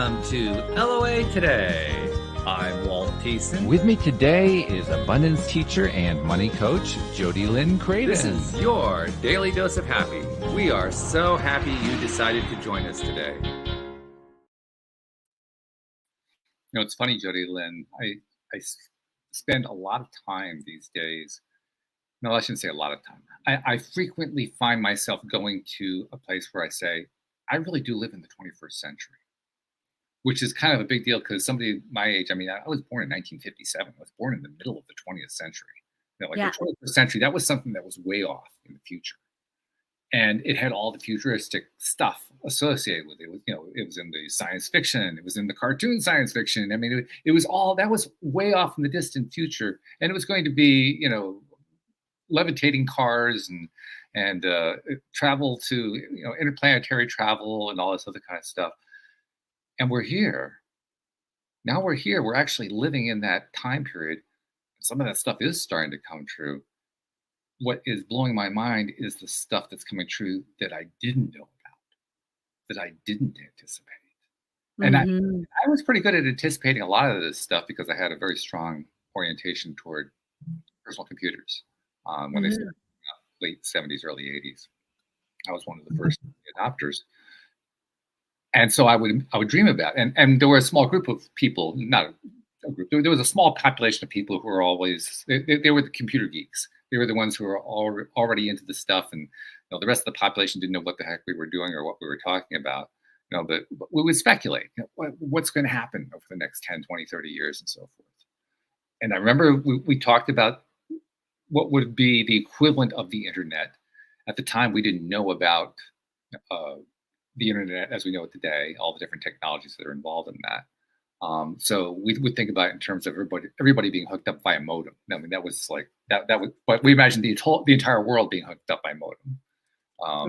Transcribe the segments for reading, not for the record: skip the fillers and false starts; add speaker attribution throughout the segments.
Speaker 1: Welcome to LOA Today. I'm Walt Thiessen.
Speaker 2: With me today is abundance teacher and money coach, JodieLynn Craven.
Speaker 1: This is your daily dose of happy. We are so happy you decided to join us today.
Speaker 3: You know, it's funny, JodieLynn. I spend a lot of time these days. No, I shouldn't say a lot of time. I frequently find myself going to a place where I say, I really do live in the 21st century, which is kind of a big deal because somebody my age, I mean, I was born in 1957. I was born in the middle of the 20th century. You know, like the 21st century, that was something that was way off in the future. And it had all the futuristic stuff associated with it. It was, you know, it was in the science fiction. It was in the cartoon science fiction. I mean, it was all, that was way off in the distant future. And it was going to be, you know, levitating cars and travel to, you know, interplanetary travel and all this other kind of stuff. And we're here. Now we're here. We're actually living in that time period. Some of that stuff is starting to come true. What is blowing my mind is the stuff that's coming true that I didn't know about, that I didn't anticipate. And I was pretty good at anticipating a lot of this stuff because I had a very strong orientation toward personal computers when they started late 70s, early 80s. I was one of the first adopters. And so I would dream about it. And there were a small group of people, not a group, there was a small population of people who were always, they were the computer geeks. They were the ones who were already into the stuff. And you know, the rest of the population didn't know what the heck we were doing or what we were talking about. You know, but we would speculate, you know, what's going to happen over the next 10, 20, 30 years and so forth. And I remember we talked about what would be the equivalent of the internet. At the time, we didn't know about the internet as we know it today, all the different technologies that are involved in that. So we would think about it in terms of everybody being hooked up via modem. I mean, that was like that was, but we imagined the entire world being hooked up by modem.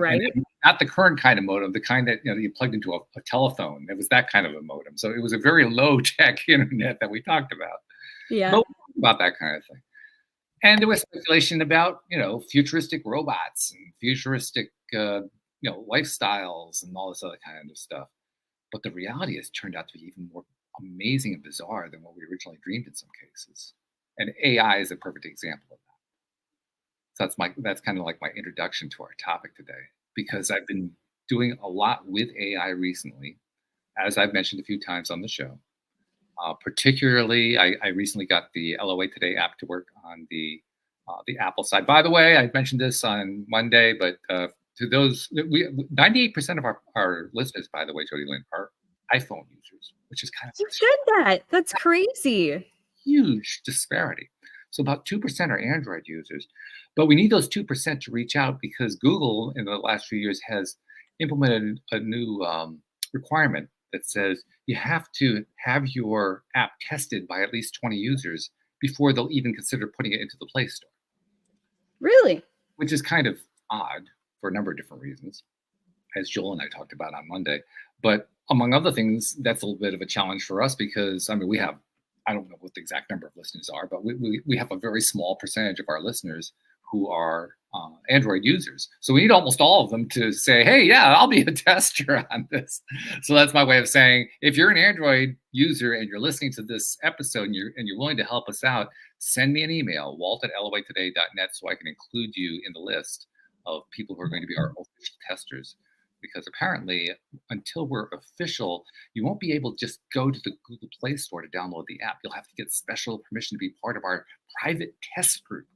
Speaker 4: Right.
Speaker 3: And not the current kind of modem, the kind that, you know, you plugged into a telephone. It was that kind of a modem. So it was a very low tech internet that we talked about.
Speaker 4: Yeah.
Speaker 3: But about that kind of thing. And there was speculation about, you know, futuristic robots and futuristic, you know, lifestyles and all this other kind of stuff. But the reality has turned out to be even more amazing and bizarre than what we originally dreamed in some cases. And AI is a perfect example of that. So that's kind of like my introduction to our topic today, because I've been doing a lot with AI recently, as I've mentioned a few times on the show. Particularly, I recently got the LOA Today app to work on the Apple side. By the way, I mentioned this on Monday, but to those, 98% of our listeners, by the way, JodieLynn, are iPhone users, which is kind of
Speaker 4: You said that. That's crazy.
Speaker 3: Huge disparity. So about 2% are Android users, but we need those 2% to reach out because Google in the last few years has implemented a new requirement that says you have to have your app tested by at least 20 users before they'll even consider putting it into the Play Store.
Speaker 4: Really? Which
Speaker 3: is kind of odd for a number of different reasons, as Joel and I talked about on Monday. But among other things, that's a little bit of a challenge for us because, I mean, we have, I don't know what the exact number of listeners are, but we have a very small percentage of our listeners who are Android users. So we need almost all of them to say, hey, yeah, I'll be a tester on this. So that's my way of saying, if you're an Android user and you're listening to this episode and you're willing to help us out, send me an email, walt@loatoday.net, so I can include you in the list of people who are going to be our official testers. Because apparently, until we're official, you won't be able to just go to the Google Play Store to download the app. You'll have to get special permission to be part of our private test group.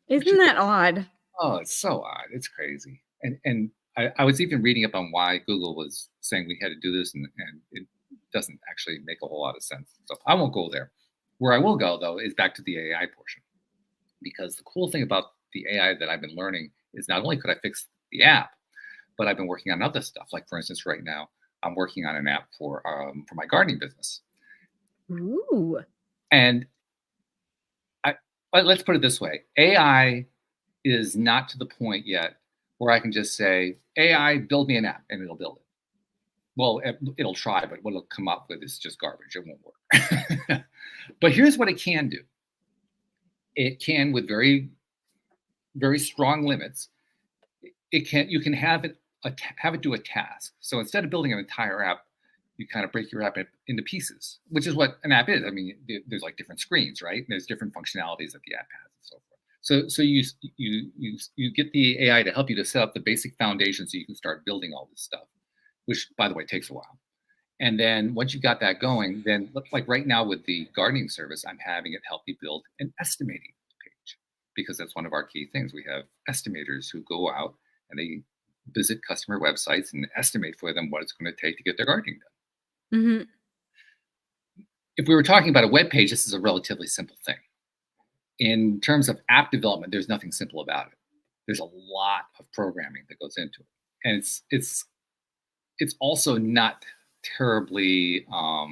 Speaker 4: Isn't that odd?
Speaker 3: Oh, it's so odd. It's crazy. And I was even reading up on why Google was saying we had to do this, and it doesn't actually make a whole lot of sense. So I won't go there. Where I will go, though, is back to the AI portion. Because the cool thing about the AI that I've been learning is not only could I fix the app, but I've been working on other stuff. Like, for instance, right now, I'm working on an app for my gardening business.
Speaker 4: Ooh.
Speaker 3: And let's put it this way. AI is not to the point yet where I can just say, AI, build me an app, and it'll build it. Well, it'll try, but what it'll come up with is just garbage. It won't work. But here's what it can do. It can, with very, very strong limits, you can have it do a task. So instead of building an entire app, you kind of break your app into pieces, which is what an app is. I mean, there's like different screens, right? There's different functionalities that the app has and so forth. So you get the AI to help you to set up the basic foundation so you can start building all this stuff, which, by the way, takes a while. And then once you got that going, then like right now with the gardening service, I'm having it help me build an estimating page, because that's one of our key things. We have estimators who go out and they visit customer websites and estimate for them what it's going to take to get their gardening done.
Speaker 4: Mm-hmm.
Speaker 3: If we were talking about a web page, this is a relatively simple thing. In terms of app development, there's nothing simple about it. There's a lot of programming that goes into it, and it's also not terribly how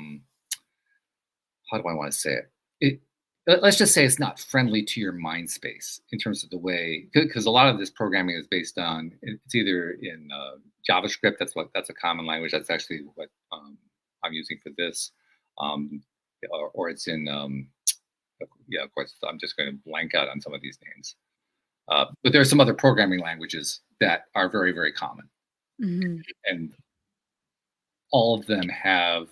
Speaker 3: do I want to say it? Let's just say it's not friendly to your mind space in terms of the way, because a lot of this programming is based on, it's either in JavaScript. That's a common language. That's actually what I'm using for this, or it's in of course, I'm just going to blank out on some of these names, but there are some other programming languages that are very, very common,
Speaker 4: Mm-hmm.
Speaker 3: and all of them have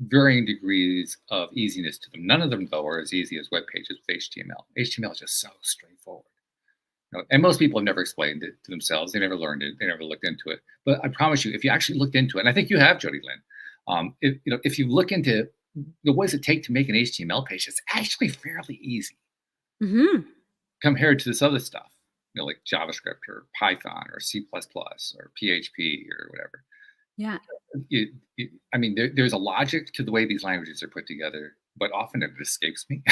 Speaker 3: varying degrees of easiness to them. None of them, though, are as easy as web pages with HTML. HTML is just so straightforward. And most people have never explained it to themselves. They never learned it. They never looked into it. But I promise you, if you actually looked into it, and I think you have, JodieLynn, if you look into what does it take to make an HTML page, it's actually fairly easy
Speaker 4: Mm-hmm.
Speaker 3: compared to this other stuff, like JavaScript or Python or C++ or PHP or whatever.
Speaker 4: Yeah.
Speaker 3: I mean, there's a logic to the way these languages are put together, but often it escapes me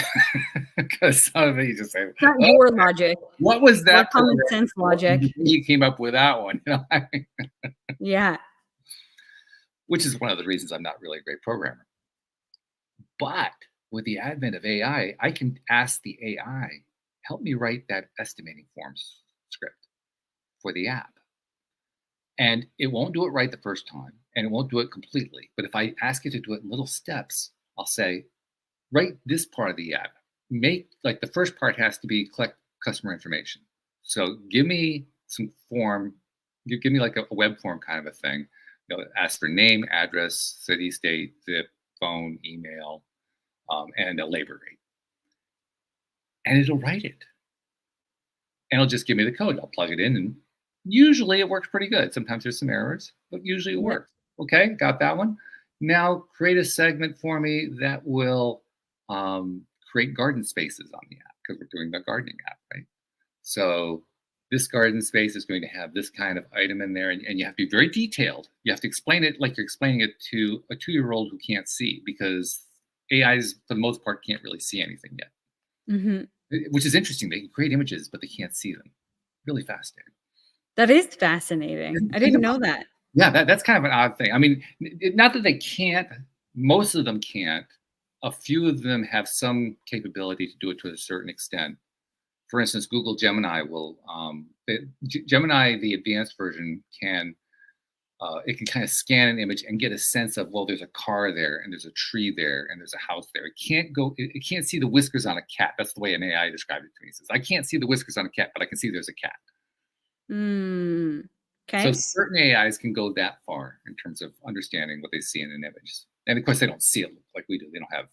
Speaker 3: because some of it you just say,
Speaker 4: Not your logic.
Speaker 3: "What was that?"
Speaker 4: Your common sense logic.
Speaker 3: You came up with that one,
Speaker 4: Yeah.
Speaker 3: which is one of the reasons I'm not really a great programmer. But with the advent of AI, I can ask the AI, help me write that estimating forms script for the app. And it won't do it right the first time, and it won't do it completely. But if I ask it to do it in little steps, I'll say, write this part of the app. Make, like, the first part has to be collect customer information. So give me some form, give me like a web form kind of a thing. Ask for name, address, city, state, zip, phone, email, and a labor rate. And it'll write it. And it'll just give me the code. I'll plug it in, and usually it works pretty good. Sometimes there's some errors, but usually it works. Okay, got that one. Now create a segment for me that will create garden spaces on the app, because we're doing the gardening app, right? So this garden space is going to have this kind of item in there, and you have to be very detailed. You have to explain it like you're explaining it to a 2-year-old who can't see, because AIs, for the most part, can't really see anything yet.
Speaker 4: Mm-hmm.
Speaker 3: Which is interesting. They can create images, but they can't see them. Really fascinating.
Speaker 4: That is fascinating. I didn't know that.
Speaker 3: Yeah, that's kind of an odd thing. I mean, not that they can't. Most of them can't. A few of them have some capability to do it to a certain extent. For instance, Google Gemini will, Gemini, the advanced version, can kind of scan an image and get a sense of, well, there's a car there, and there's a tree there, and there's a house there. It can't see the whiskers on a cat. That's the way an AI described it to me. It says, I can't see the whiskers on a cat, but I can see there's a cat.
Speaker 4: Okay.
Speaker 3: So certain AIs can go that far in terms of understanding what they see in an image. And of course, they don't see it like we do. They don't have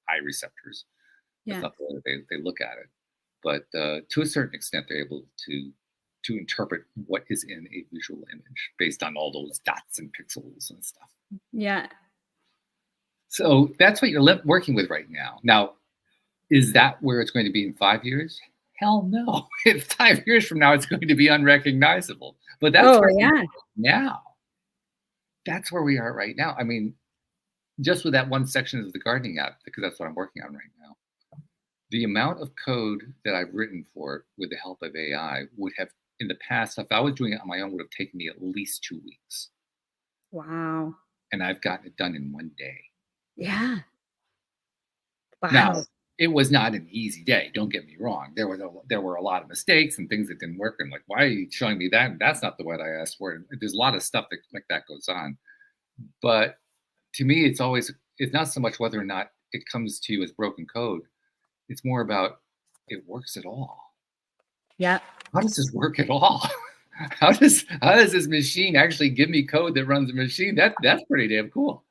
Speaker 3: eye receptors.
Speaker 4: Yeah.
Speaker 3: That's not the way they look at it. But to a certain extent, they're able to interpret what is in a visual image based on all those dots and pixels and stuff.
Speaker 4: Yeah.
Speaker 3: So that's what you're working with right now. Now, is that where it's going to be in 5 years? Hell no. In 5 years from now, it's going to be unrecognizable. But that's where we are now. That's where we are right now. I mean, just with that one section of the gardening app, because that's what I'm working on right now, the amount of code that I've written for it with the help of AI would have, in the past, if I was doing it on my own, would have taken me at least 2 weeks.
Speaker 4: Wow.
Speaker 3: And I've gotten it done in 1 day.
Speaker 4: Yeah. Wow.
Speaker 3: Now, it was not an easy day. Don't get me wrong. There were a lot of mistakes and things that didn't work. And like, why are you showing me that? And that's not the word I asked for. There's a lot of stuff like that goes on. But to me, it's not so much whether or not it comes to you as broken code. It's more about it works at all.
Speaker 4: Yeah.
Speaker 3: How does this work at all? How does this machine actually give me code that runs a machine? That's pretty damn cool.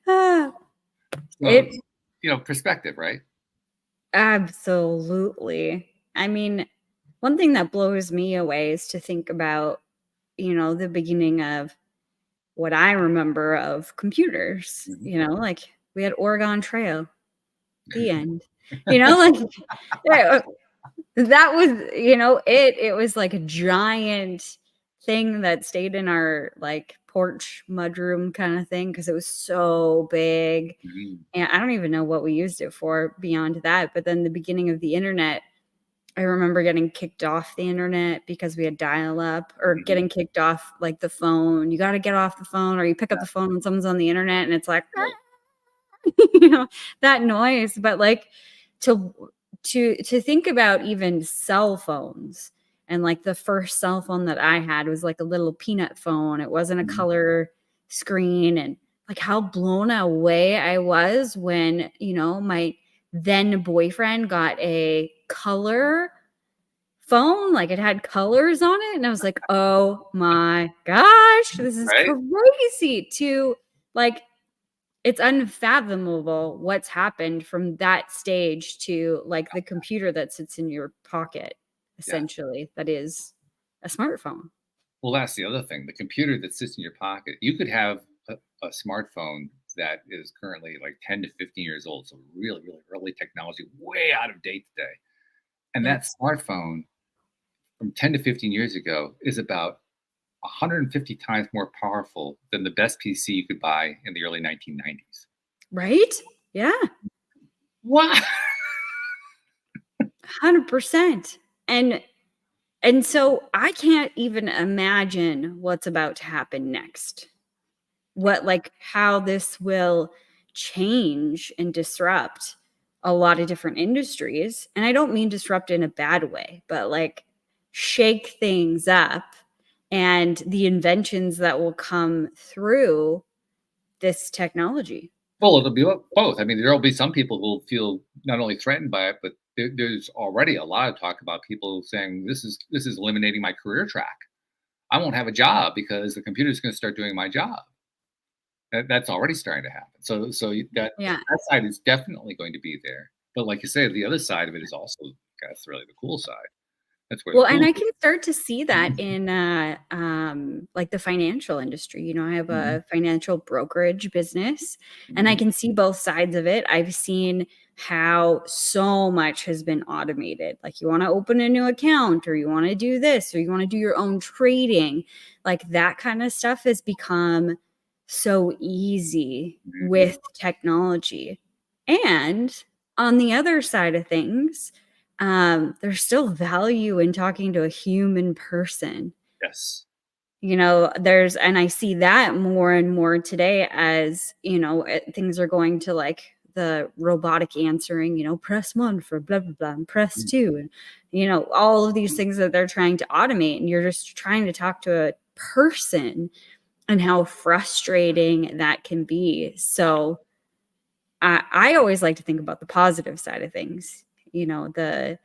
Speaker 4: Ah,
Speaker 3: So,
Speaker 4: it
Speaker 3: perspective, right?
Speaker 4: absolutely. I mean, one thing that blows me away is to think about, the beginning of what I remember of computers,
Speaker 3: Mhm.
Speaker 4: like we had Oregon Trail, the end. Like yeah, that was, it was like a giant thing that stayed in our like porch mudroom kind of thing because it was so big.
Speaker 3: Mhm.
Speaker 4: And I don't even know what we used it for beyond that. But then the beginning of the internet, I remember getting kicked off the internet because we had dial up or
Speaker 3: Mhm.
Speaker 4: getting kicked off like the phone. You got to get off the phone or you pick up the phone when someone's on the internet and it's like,
Speaker 3: Right.
Speaker 4: that noise. But like to to think about even cell phones and like the first cell phone that I had was like a little peanut phone. It wasn't a
Speaker 3: Mhm.
Speaker 4: color screen and like how blown away I was when, my then boyfriend got a color phone, like it had colors on it. And I was like, oh my gosh, this is
Speaker 3: Right?
Speaker 4: crazy to like it's unfathomable what's happened from that stage to like the computer that sits in your pocket,
Speaker 3: Yeah.
Speaker 4: essentially, that is a smartphone.
Speaker 3: Well, that's the other thing. The computer that sits in your pocket. You could have a smartphone that is currently like 10 to 15 years old. So really, really early technology, way out of date today. And
Speaker 4: Yeah.
Speaker 3: that smartphone from 10 to 15 years ago is about 150 times more powerful than the best PC you could buy in the early 1990s.
Speaker 4: Right? Yeah.
Speaker 3: What?
Speaker 4: 100%. And so I can't even imagine what's about to happen next. What like how this will change and disrupt a lot of different industries. And I don't mean disrupt in a bad way, but like shake things up and the inventions that will come through this technology.
Speaker 3: Well, it'll be both. I mean, there'll be some people who'll feel not only threatened by it, but there's already a lot of talk about people saying this is eliminating my career track. I won't have a job because the computer's going to start doing my job. That's already starting to happen.
Speaker 4: Yeah.
Speaker 3: That side is definitely going to be there. But like you say, the other side of it is also that's really the cool side. That's where the
Speaker 4: Well, and
Speaker 3: cool.
Speaker 4: I can start to see that in like the financial industry. I have
Speaker 3: Mhm.
Speaker 4: a financial brokerage business and I
Speaker 3: Mhm.
Speaker 4: can see both sides of it. I've seen how so much has been automated. Like you want to open a new account or you want to do this or you want to do your own trading. Like that kind of stuff has become so easy
Speaker 3: Mhm.
Speaker 4: with technology. And on the other side of things, there's still value in talking to a human person.
Speaker 3: Yes.
Speaker 4: There's and I see that more and more today as, things are going to like the robotic answering, press 1 for blah blah blah and press
Speaker 3: Mhm.
Speaker 4: 2 and all of these things that they're trying to automate and you're just trying to talk to a person and how frustrating that can be. So I always like to think about the positive side of things, the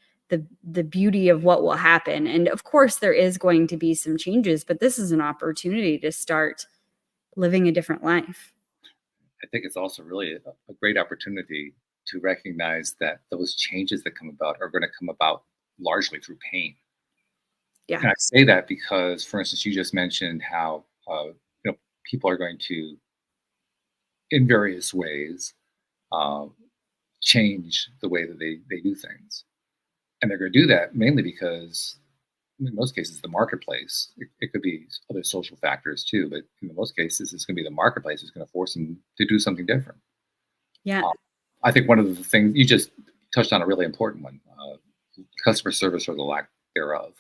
Speaker 4: beauty of what will happen. And of course, there is going to be some changes, but this is an opportunity to start living a different life.
Speaker 3: I think it's also really a great opportunity to recognize that those changes that come about are going to come about largely through pain.
Speaker 4: Yeah.
Speaker 3: And I say that because, for instance, you just mentioned how people are going to, in various ways, uh, change the way that they do things, and they're going to do that mainly because, in most cases, the marketplace. It could be other social factors too, but in most cases, it's going to be the marketplace is going to force them to do something different.
Speaker 4: Yeah.
Speaker 3: Uh, I think one of the things you just touched on a really important one: customer service or the lack thereof.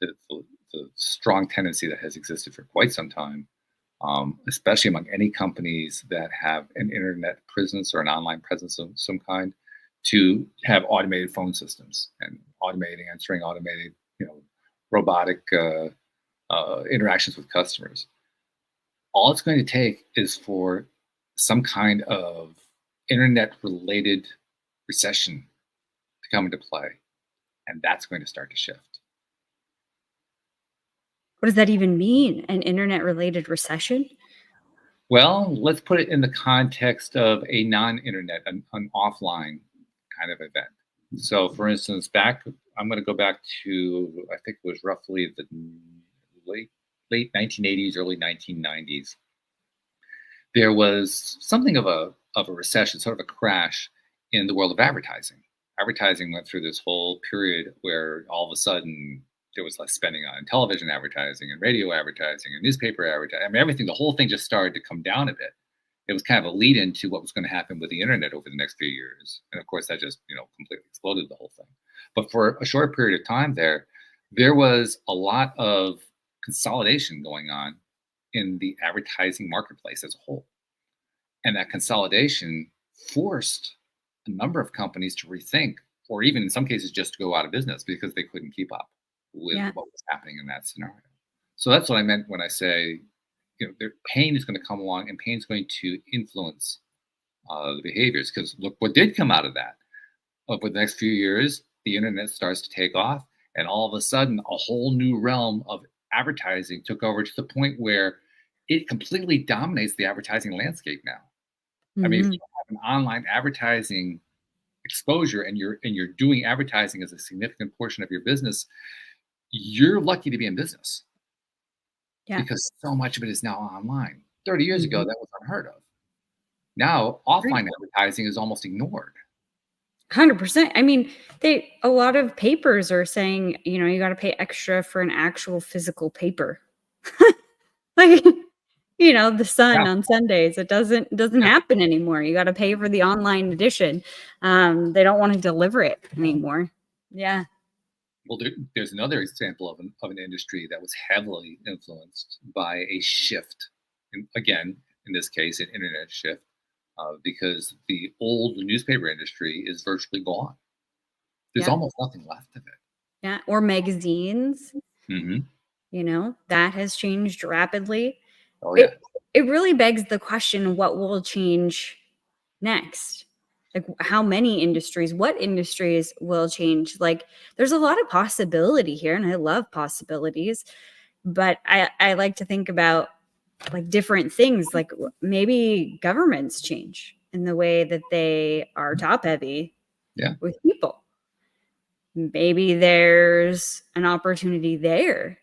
Speaker 3: The strong tendency that has existed for quite some time, especially among any companies that have an internet presence or an online presence of some kind, to have automated phone systems and automated answering, automated, robotic interactions with customers. All it's going to take is for some kind of internet-related recession to come into play, and that's going to start to shift.
Speaker 4: What does that even mean? An internet related recession?
Speaker 3: Well, let's put it in the context of a non-internet, an offline kind of event. So, for instance, I'm going to go back to, I think it was roughly the late late 1980s, early 1990s. There was something of a recession, sort of a crash in the world of advertising. Advertising went through this whole period where all of a sudden there was less spending on television advertising and radio advertising and newspaper advertising. I mean, everything, the whole thing just started to come down a bit. It was kind of a lead into what was going to happen with the internet over the next few years. And of course, that just, completely exploded the whole thing. But for a short period of time there was a lot of consolidation going on in the advertising marketplace as a whole. And that consolidation forced a number of companies to rethink, or even in some cases just to go out of business because they couldn't keep up with
Speaker 4: Yeah.
Speaker 3: what was happening in that scenario. So that's what I meant when I say, pain is going to come along and pain is going to influence the behaviors. Because look what did come out of that. Over the next few years, the internet starts to take off, and all of a sudden, a whole new realm of advertising took over to the point where it completely dominates the advertising landscape now. I mean, if
Speaker 4: Mhm.
Speaker 3: you have an online advertising exposure and you're doing advertising as a significant portion of your business, you're lucky to be in business
Speaker 4: Yeah.
Speaker 3: because so much of it is now online. 30 years ago,
Speaker 4: Mhm.
Speaker 3: that was unheard of. Now,
Speaker 4: Right.
Speaker 3: offline advertising is almost ignored.
Speaker 4: 100%. I mean, a lot of papers are saying, you got to pay extra for an actual physical paper. Like, the Sun
Speaker 3: Yeah,
Speaker 4: on Sundays. It doesn't
Speaker 3: yeah.
Speaker 4: happen anymore. You got to pay for the online edition. They don't want to deliver it anymore. Yeah.
Speaker 3: Well, there's another example of an industry that was heavily influenced by a shift. And again, in this case, an internet shift, because the old newspaper industry is virtually gone. There's
Speaker 4: Yeah.
Speaker 3: almost nothing left of it.
Speaker 4: Yeah. Or magazines,
Speaker 3: Hmm.
Speaker 4: that has changed rapidly.
Speaker 3: Oh yeah.
Speaker 4: It it really begs the question, what will change next? Like, what industries will change? Like, there's a lot of possibility here, and I love possibilities, but I like to think about like different things, like maybe governments change in the way that they are top heavy
Speaker 3: Yeah.
Speaker 4: with people. Maybe there's an opportunity there.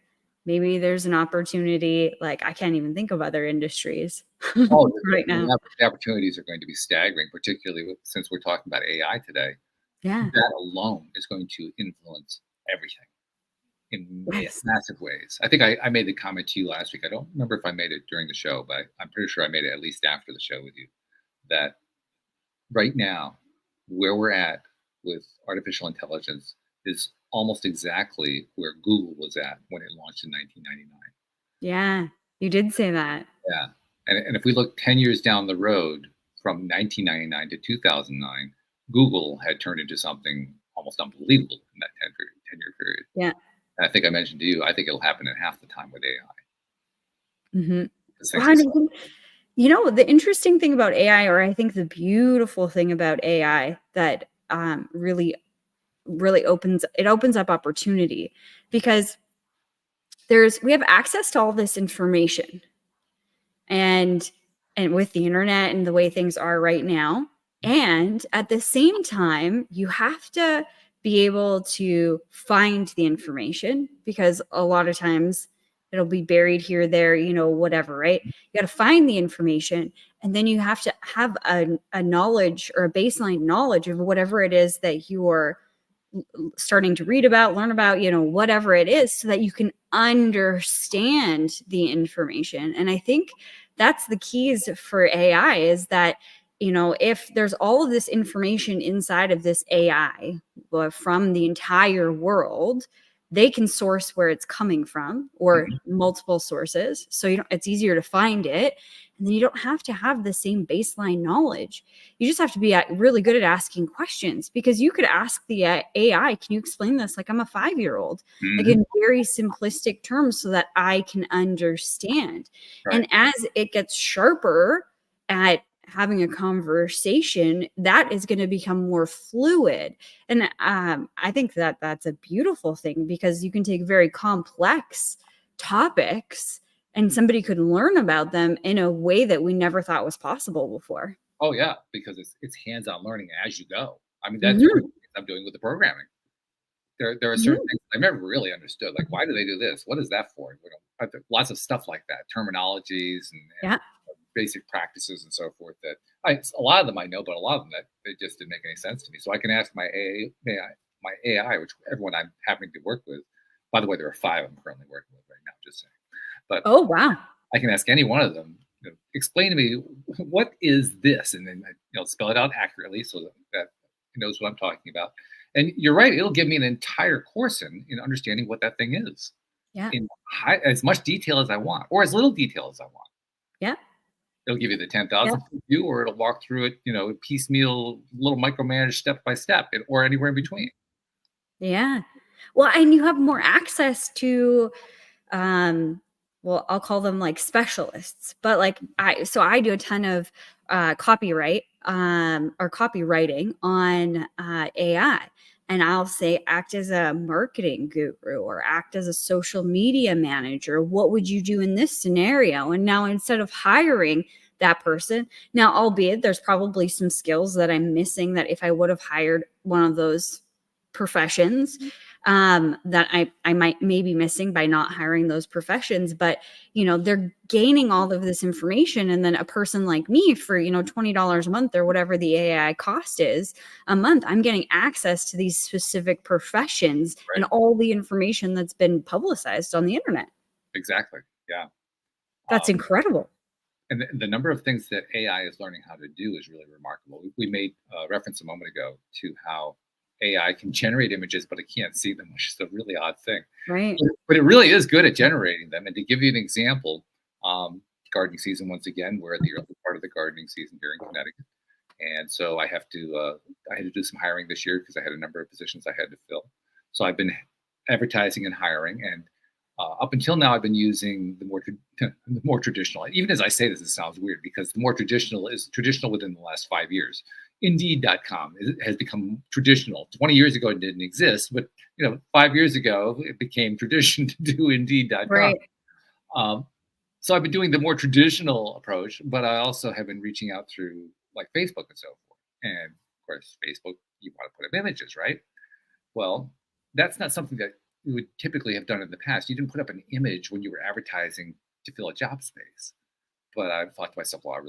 Speaker 4: Maybe there's an opportunity, like I can't even think of other industries
Speaker 3: Oh,
Speaker 4: right now.
Speaker 3: the opportunities are going to be staggering, particularly since we're talking about AI today.
Speaker 4: Yeah.
Speaker 3: That alone is going to influence everything in
Speaker 4: Yes.
Speaker 3: massive ways. I think I made the comment to you last week. I don't remember if I made it during the show, but I'm pretty sure I made it at least after the show with you. That right now, where we're at with artificial intelligence is almost exactly where Google was at when it launched in 1999.
Speaker 4: Yeah. You did say that.
Speaker 3: Yeah. And if we look 10 years down the road from 1999 to 2009, Google had turned into something almost unbelievable in that 10-year period.
Speaker 4: Yeah.
Speaker 3: And I think I mentioned to you, I think it'll happen in half the time with AI.
Speaker 4: Mhm.
Speaker 3: Because
Speaker 4: Well,
Speaker 3: things
Speaker 4: I
Speaker 3: are so,
Speaker 4: mean, the interesting thing about AI, or I think the beautiful thing about AI that really opens up opportunity, because we have access to all this information, and with the internet and the way things are right now, and at the same time you have to be able to find the information, because a lot of times it'll be buried here, there, whatever, right? You got to find the information, and then you have to have a knowledge, or a baseline knowledge of whatever it is that you're starting to read about, learn about, whatever it is, so that you can understand the information. And I think that's the keys for AI, is that, if there's all of this information inside of this AI, from the entire world, they can source where it's coming from, or
Speaker 3: Mhm.
Speaker 4: multiple sources. So it's easier to find it. And then you don't have to have the same baseline knowledge. You just have to be really good at asking questions, because you could ask the AI, can you explain this? Like, I'm a 5-year-old, like
Speaker 3: Mhm.
Speaker 4: in very simplistic terms, so that I can understand.
Speaker 3: Right.
Speaker 4: And as it gets sharper at having a conversation, that is going to become more fluid. And I think that that's a beautiful thing, because you can take very complex topics and somebody could learn about them in a way that we never thought was possible before.
Speaker 3: Oh yeah, because it's hands-on learning as you go. I mean, that's one of
Speaker 4: Mhm,
Speaker 3: the things I'm doing with the programming. There are certain
Speaker 4: mhm.
Speaker 3: things I've never really understood, like, why do they do this? What is that for? You know, lots of stuff like that, terminologies and
Speaker 4: Yeah,
Speaker 3: basic practices and so forth that a lot of them I know, but a lot of them that they just didn't make any sense to me. So I can ask my AI, which everyone I'm having to work with. By the way, there are 5 I'm currently working with right now, just saying. But
Speaker 4: oh, wow.
Speaker 3: I can ask any one of them, explain to me what is this, and then spell it out accurately so that it knows what I'm talking about. And you're right; it'll give me an entire course in understanding what that thing is
Speaker 4: Yeah,
Speaker 3: in as much detail as I want, or as little detail as I want.
Speaker 4: yeah,
Speaker 3: It'll give you the
Speaker 4: yeah,
Speaker 3: 10,000 foot view, or it'll walk through it, piecemeal, little micromanaged step by step, or anywhere in between.
Speaker 4: yeah. Well, and you have more access to, um well, I'll call them like specialists, but like I do a ton of copyright or copywriting on AI, and I'll say act as a marketing guru or act as a social media manager. What would you do in this scenario? And now instead of hiring that person, now albeit there's probably some skills that I'm missing that if I would have hired one of those professions, that I might maybe missing by not hiring those professions. But they're gaining all of this information, and then a person like me for $20 a month or whatever the AI cost is a month, I'm getting access to these specific professions and
Speaker 3: Right?
Speaker 4: all the information that's been publicized on the internet.
Speaker 3: Exactly. Yeah.
Speaker 4: That's
Speaker 3: Um,
Speaker 4: incredible.
Speaker 3: and the number of things that AI is learning how to do is really remarkable. We made reference a moment ago to how AI can generate images, but it can't see them, which is a really odd thing.
Speaker 4: Right.
Speaker 3: But it really is good at generating them. And to give you an example, gardening season once again, we're in the early part of the gardening season here in Connecticut, and so I had to do some hiring this year because I had a number of positions I had to fill. So I've been advertising and hiring, and up until now, I've been using the more traditional. Even as I say this, it sounds weird because the more traditional is traditional within the last 5 years. Indeed.com has become traditional. 20 years ago, it didn't exist, but 5 years ago, it became tradition to do Indeed.com.
Speaker 4: Right.
Speaker 3: Um, so I've been doing the more traditional approach, but I also have been reaching out through like Facebook and so forth. And of course, Facebook, you want to put up images, right? Well, that's not something that you would typically have done in the past. You didn't put up an image when you were advertising to fill a job space. But I thought to myself, well,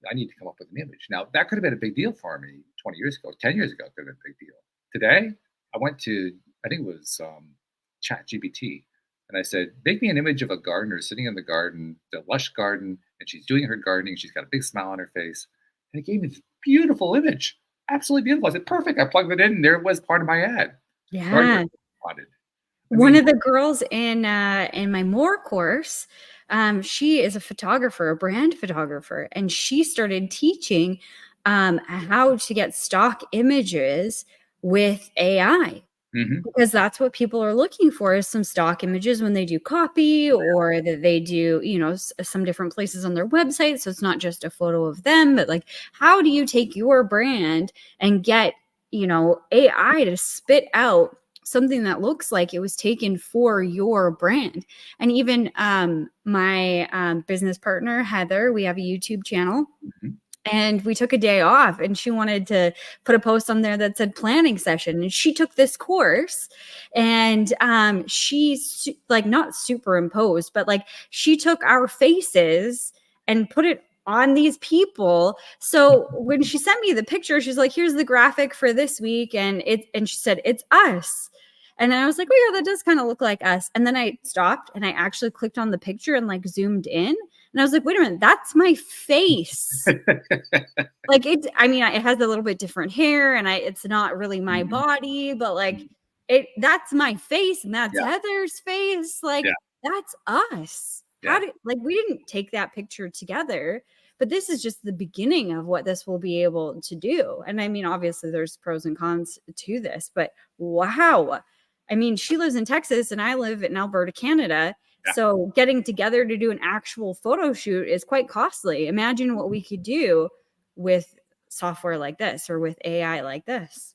Speaker 3: I need to come up with an image. Now, that could have been a big deal for me 20 years ago, 10 years ago, it could have been a big deal. Today, I went to, I think it was Chat GPT, and I said, make me an image of a gardener sitting in the garden, the lush garden, and she's doing her gardening. She's got a big smile on her face. And it gave me this beautiful image, absolutely beautiful. I said, perfect. I plugged it in, and there it was, part of my ad. Gardener
Speaker 4: Yeah.
Speaker 3: wanted. I
Speaker 4: One
Speaker 3: mean,
Speaker 4: of the girls in my more course, she is a photographer, a brand photographer, and she started teaching how to get stock images with AI,
Speaker 3: mhm.
Speaker 4: because that's what people are looking for, is some stock images when they do copy, or that they do some different places on their website, so it's not just a photo of them, but like, how do you take your brand and get AI to spit out something that looks like it was taken for your brand? And even my business partner Heather, we have a YouTube channel,
Speaker 3: Mhm.
Speaker 4: and we took a day off, and she wanted to put a post on there that said planning session, and she took this course, and like, not superimposed, but like, she took our faces and put it on these people. So when she sent me the picture, she's like, here's the graphic for this week, and she said it's us. And then I was like, oh yeah, that does kind of look like us. And then I stopped and I actually clicked on the picture and like zoomed in, and I was like, wait a minute, that's my face. Like, I mean, it has a little bit different hair, and it's not really my
Speaker 3: Mhm.
Speaker 4: body, but like,
Speaker 3: Mhm.
Speaker 4: that's my face, and that's
Speaker 3: Yeah,
Speaker 4: Heather's face. Like,
Speaker 3: yeah,
Speaker 4: that's us.
Speaker 3: yeah.
Speaker 4: Like, we didn't take that picture together, but this is just the beginning of what this will be able to do. And I mean, obviously there's pros and cons to this, but wow. I mean, she lives in Texas and I live in Alberta, Canada.
Speaker 3: Yeah.
Speaker 4: So getting together to do an actual photo shoot is quite costly. Imagine what we could do with software like this, or with AI like this.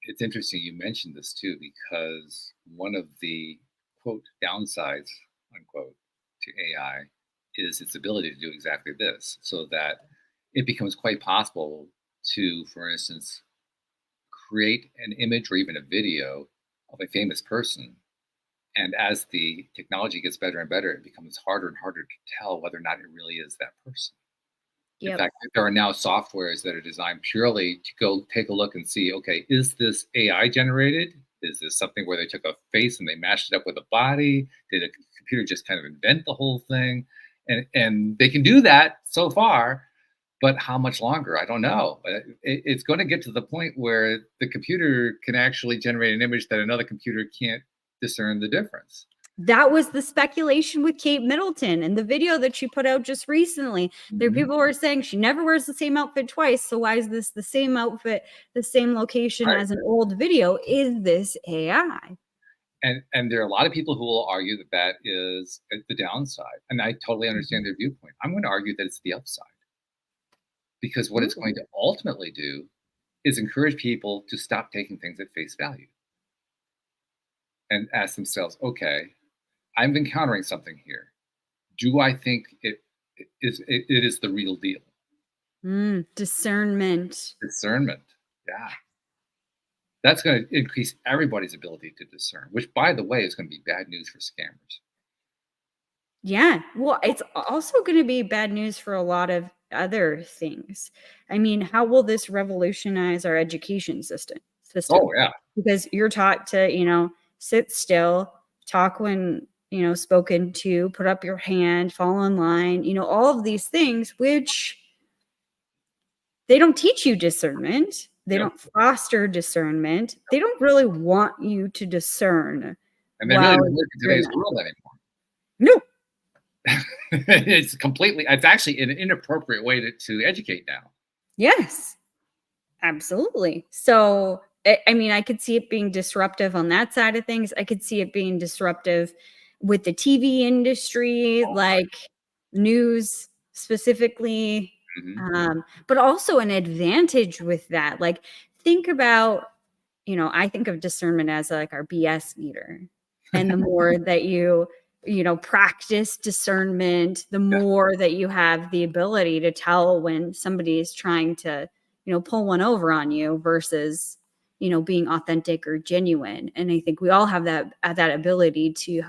Speaker 3: It's interesting you mentioned this too, because one of the quote downsides unquote to AI is its ability to do exactly this, so that it becomes quite possible to, for instance, create an image or even a video of a famous person. And as the technology gets better and better, it becomes harder and harder to tell whether or not it really is that person. In
Speaker 4: Yep.
Speaker 3: fact, there are now softwares that are designed purely to go take a look and see, okay, is this AI generated? Is this something where they took a face and they mashed it up with a body? Did a computer just kind of invent the whole thing? And they can do that so far, but how much longer? I don't know. It's going to get to the point where the computer can actually generate an image that another computer can't discern the difference.
Speaker 4: That was the speculation with Kate Middleton and the video that she put out just recently. There
Speaker 3: Mhm.
Speaker 4: people were saying she never wears the same outfit twice. So why is this the same outfit, the same location
Speaker 3: Right.
Speaker 4: as an old video? Is this AI?
Speaker 3: And there are a lot of people who will argue that that is the downside, and I totally understand their viewpoint. I'm going to argue that it's the upside, because what it's going to ultimately do is encourage people to stop taking things at face value and ask themselves, okay, I'm encountering something here. Do I think it is the real deal?
Speaker 4: Discernment.
Speaker 3: Discernment. Yeah. That's going to increase everybody's ability to discern, which, by the way, is going to be bad news for scammers.
Speaker 4: Yeah. Well, it's also going to be bad news for a lot of other things. I mean, how will this revolutionize our education system?
Speaker 3: Oh, yeah.
Speaker 4: Because you're taught to, sit still, talk when, spoken to, put up your hand, fall in line, all of these things, which they don't teach you discernment. They
Speaker 3: Nope.
Speaker 4: don't foster discernment. They don't really want you to discern.
Speaker 3: And they really
Speaker 4: while
Speaker 3: don't work in
Speaker 4: you're
Speaker 3: today's
Speaker 4: not.
Speaker 3: world anymore.
Speaker 4: No.
Speaker 3: It's actually an inappropriate way to educate now.
Speaker 4: Yes. Absolutely. So, I mean, I could see it being disruptive on that side of things. I could see it being disruptive with the TV industry, like news specifically,
Speaker 3: Mhm.
Speaker 4: but also an advantage with that. Like, think about, I think of discernment as like our BS meter. And the more that practice discernment, the
Speaker 3: Yeah.
Speaker 4: more that you have the ability to tell when somebody is trying to pull one over on you versus, being authentic or genuine. And I think we all have that ability to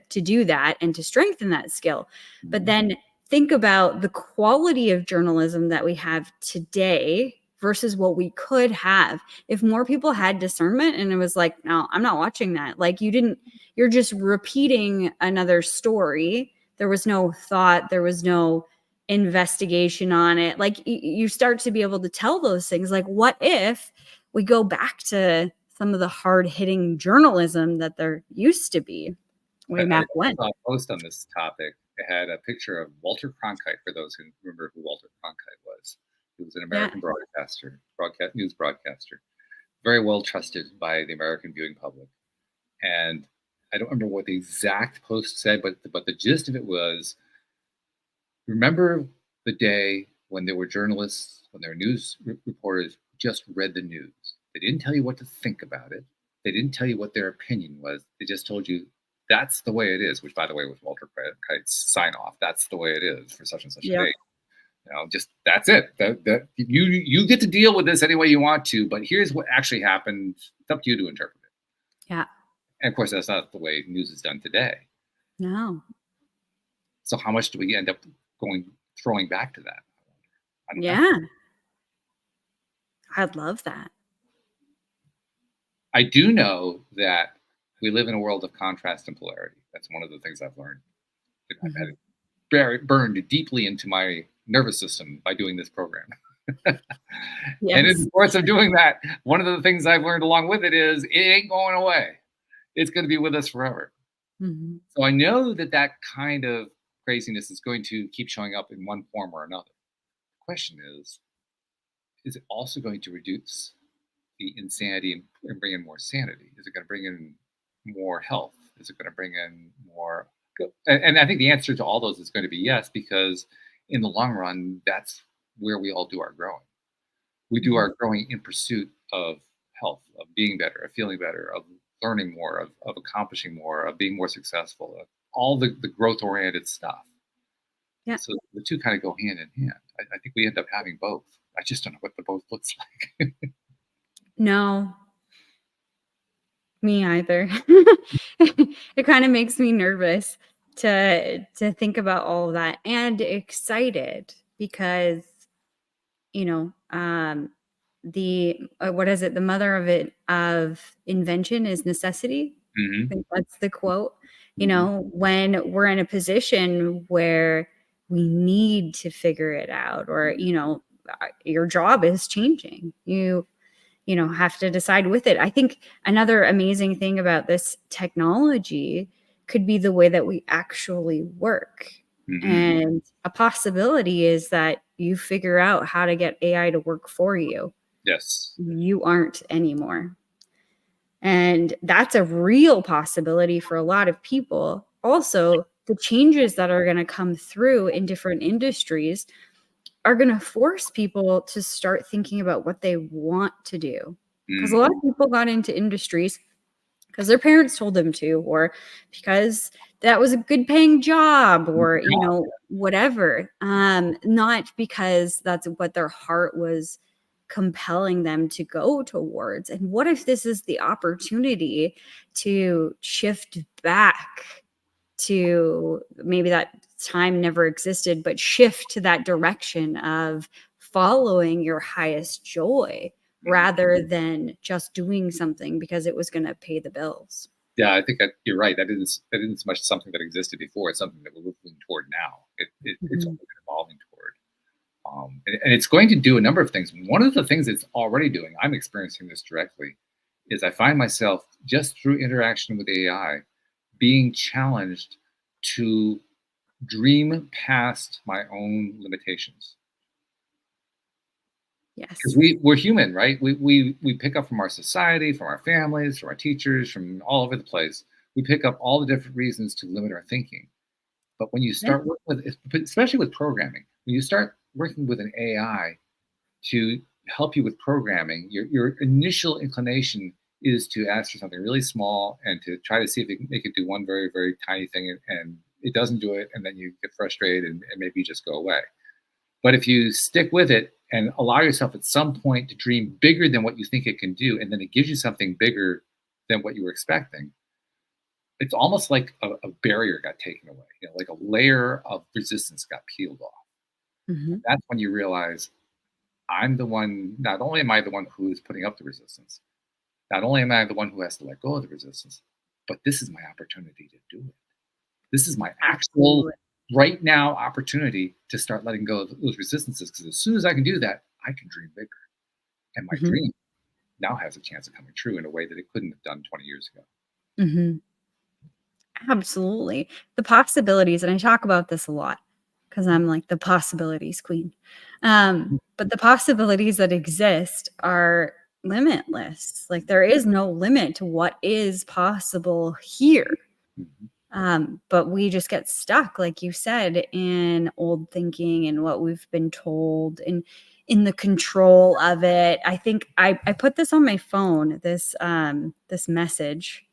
Speaker 4: do that and to strengthen that skill. But
Speaker 3: Mhm.
Speaker 4: then think about the quality of journalism that we have today versus what we could have if more people had discernment and it was like, no, I'm not watching that. Like you're just repeating another story. There was no thought, there was no investigation on it. Like you start to be able to tell those things. Like, what if we go back to some of the hard hitting journalism that there used to be way
Speaker 3: I
Speaker 4: back when?
Speaker 3: saw a post on this topic. It had a picture of Walter Cronkite, for those who remember who Walter Cronkite was. He was an
Speaker 4: Yeah.
Speaker 3: American news broadcaster, very well trusted by the American viewing public. And I don't remember what the exact post said, but the gist of it was, remember the day when there were journalists, when there were news reporters who just read the news. They didn't tell you what to think about it. They didn't tell you what their opinion was. They just told you that's the way it is, which, by the way, was Walter Cronkite's sign off. That's the way it is for such and such a
Speaker 4: Yep.
Speaker 3: date. Just that's it. That you get to deal with this any way you want to, but here's what actually happened. It's up to you to interpret it.
Speaker 4: Yeah.
Speaker 3: And of course, that's not the way news is done today.
Speaker 4: No.
Speaker 3: So how much do we end up throwing back to that? I don't know.
Speaker 4: Yeah. I'd love that.
Speaker 3: I do know that we live in a world of contrast and polarity. That's one of the things I've learned. I've had it burned deeply into my nervous system by doing this program. And in
Speaker 4: Yes.
Speaker 3: the course of doing that, one of the things I've learned along with it is it ain't going away. It's going to be with us forever.
Speaker 4: Mhm.
Speaker 3: So I know that kind of craziness is going to keep showing up in one form or another. The question is it also going to reduce the insanity and bring in more sanity? Is it going to bring in more health? Is it going to bring in more? And I think the answer to all those is going to be yes, because in the long run, that's where we all do our growing. We do our growing in pursuit of health, of being better, of feeling better, of learning more, of accomplishing more, of being more successful, of all the growth-oriented stuff.
Speaker 4: Yeah.
Speaker 3: So the two kind of go hand in hand. I think we end up having both. I just don't know what the both looks like.
Speaker 4: No, me either. It kind of makes me nervous to think about all of that, and excited because, you know, the what is it? The mother of invention is necessity. I
Speaker 3: Hmm.
Speaker 4: think that's the quote. You
Speaker 3: Hmm.
Speaker 4: know, when we're in a position where we need to figure it out, or, you know, your job is changing. You know, have to decide with it. I think another amazing thing about this technology could be the way that we actually work.
Speaker 3: Hmm.
Speaker 4: And a possibility is that you figure out how to get AI to work for you.
Speaker 3: Yes.
Speaker 4: You aren't anymore. And that's a real possibility for a lot of people. Also, the changes that are going to come through in different industries are going to force people to start thinking about what they want to do. Because a lot
Speaker 3: Mm.
Speaker 4: of people got into industries because their parents told them to, or because that was a good paying job, or, you know, whatever. Not because that's what their heart was compelling them to go towards. And what if this is the opportunity to shift back to, maybe that time never existed, but shift to that direction of following your highest joy rather than just doing something because it was going to pay the bills.
Speaker 3: Yeah, I think that you're right. That isn't so much something that existed before. It's something that we're moving toward now. It's
Speaker 4: Mhm.
Speaker 3: only been evolving toward. And it's going to do a number of things. One of the things it's already doing, I'm experiencing this directly, is I find myself just through interaction with AI being challenged to dream past my own limitations. Because
Speaker 4: Yes.
Speaker 3: we're human, right? We pick up from our society, from our families, from our teachers, from all over the place. We pick up all the different reasons to limit our thinking. But when you
Speaker 4: Yeah.
Speaker 3: start working with, especially with programming, when you start working with an AI to help you with programming, your initial inclination is to ask for something really small and to try to see if it could do one very, very tiny thing, and it doesn't do it, and then you get frustrated and maybe you just go away. But if you stick with it and allow yourself at some point to dream bigger than what you think it can do, and then it gives you something bigger than what you were expecting, it's almost like a barrier got taken away. You know, like a layer of resistance got peeled off.
Speaker 4: Mhm.
Speaker 3: That's when you realize I'm the one. Not only am I the one who is putting up the resistance, not only am I the one who has to let go of the resistance, but this is my opportunity to do it. This is my actual
Speaker 4: Absolutely.
Speaker 3: right now opportunity to start letting go of those resistances. Because as soon as I can do that, I can dream bigger. And my
Speaker 4: Mhm.
Speaker 3: dream now has a chance of coming true in a way that it couldn't have done 20 years ago.
Speaker 4: Mhm. Absolutely. The possibilities, and I talk about this a lot because I'm like the possibilities queen. But the possibilities that exist are limitless. Like there is no limit to what is possible here.
Speaker 3: Mhm.
Speaker 4: But we just get stuck, like you said, in old thinking and what we've been told, and in the control of it. I think I put this on my phone, this message.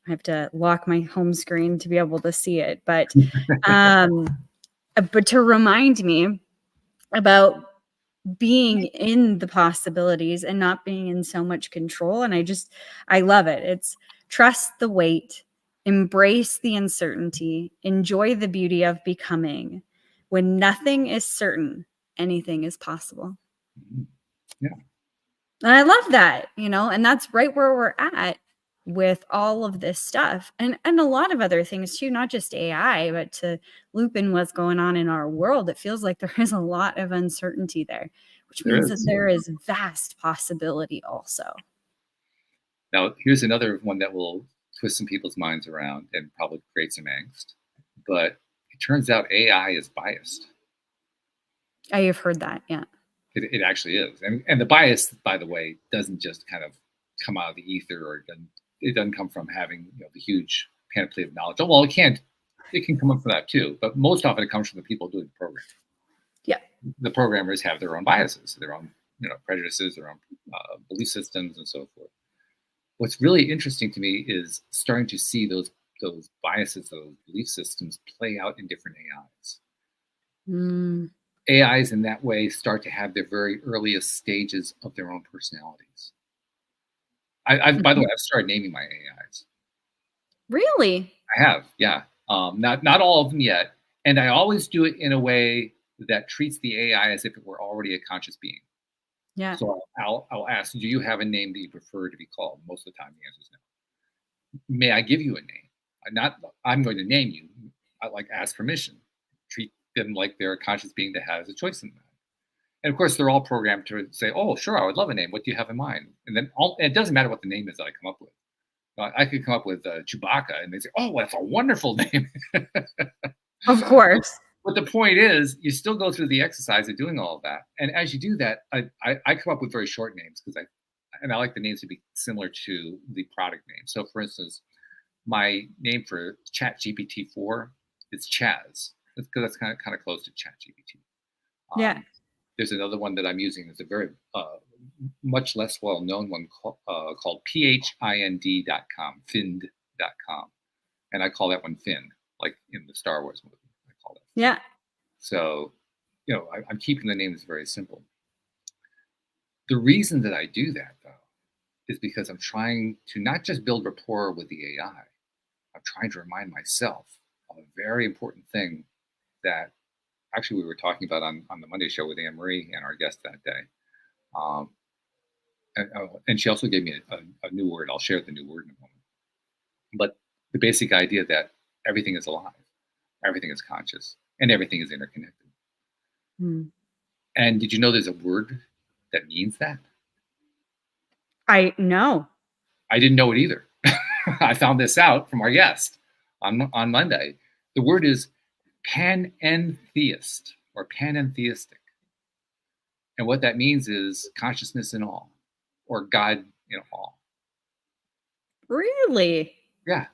Speaker 4: I have to lock my home screen to be able to see it, um, but to remind me about being in the possibilities and not being in so much control. And I love it. It's trust the wait, embrace the uncertainty, enjoy the beauty of becoming. When nothing is certain, anything is possible.
Speaker 3: Mhm. Yeah.
Speaker 4: And I love that, you know, and that's right where we're at with all of this stuff, and a lot of other things too, not just AI, but to loop in what's going on in our world. It feels like there is a lot of uncertainty there, which
Speaker 3: There
Speaker 4: means that
Speaker 3: is.
Speaker 4: there is vast possibility also.
Speaker 3: Now, here's another one that will twist some people's minds around and probably create some angst. But it turns out AI is biased.
Speaker 4: I have heard that, yeah.
Speaker 3: It actually is. And the bias, by the way, doesn't just kind of come out of the ether, or it doesn't come from having, you know, the huge panoply of knowledge. Oh, well, it can come up from that too, but most often it comes from the people doing the program.
Speaker 4: Yeah.
Speaker 3: The programmers have their own biases, their own, prejudices, their own belief systems, and so forth. What's really interesting to me is starting to see those those biases, those belief systems play out in different AIs.
Speaker 4: Mm.
Speaker 3: AIs in that way start to have their very earliest stages of their own personalities. By the way, I've started naming my AIs.
Speaker 4: Really?
Speaker 3: I have, yeah. Not all of them yet, and I always do it in a way that treats the AI as if it were already a conscious being.
Speaker 4: Yeah.
Speaker 3: So I'll ask, do you have a name that you prefer to be called? Most of the time, the answer is no. May I give you a name? I'm going to name you. I like ask permission. Treat them like they're a conscious being that has a choice in that. And of course, they're all programmed to say, "Oh, sure, I would love a name. What do you have in mind?" And then it doesn't matter what the name is that I come up with. I could come up with Chewbacca, and they say, "Oh, that's a wonderful name."
Speaker 4: Of course.
Speaker 3: But the point is, you still go through the exercise of doing all of that. And as you do that, I come up with very short names because I like the names to be similar to the product name. So, for instance, my name for ChatGPT 4 is Chaz, because that's kind of close to ChatGPT.
Speaker 4: Yeah.
Speaker 3: There's another one that I'm using. It's a very much less well-known one called phind.com, find.com. And I call that one Finn, like in the Star Wars movie. I call that Finn.
Speaker 4: Yeah.
Speaker 3: So, I'm keeping the names very simple. The reason that I do that, though, is because I'm trying to not just build rapport with the AI. I'm trying to remind myself of a very important thing that actually we were talking about on the Monday show with Anne Marie and our guest that day. And she also gave me a new word. I'll share the new word in a moment. But the basic idea that everything is alive, everything is conscious, and everything is interconnected. And did you know there's a word that means that?
Speaker 4: I know.
Speaker 3: I didn't know it either. I found this out from our guest on Monday. The word is panentheist or panentheistic. And what that means is consciousness in all, or God in all.
Speaker 4: Really?
Speaker 3: Yeah.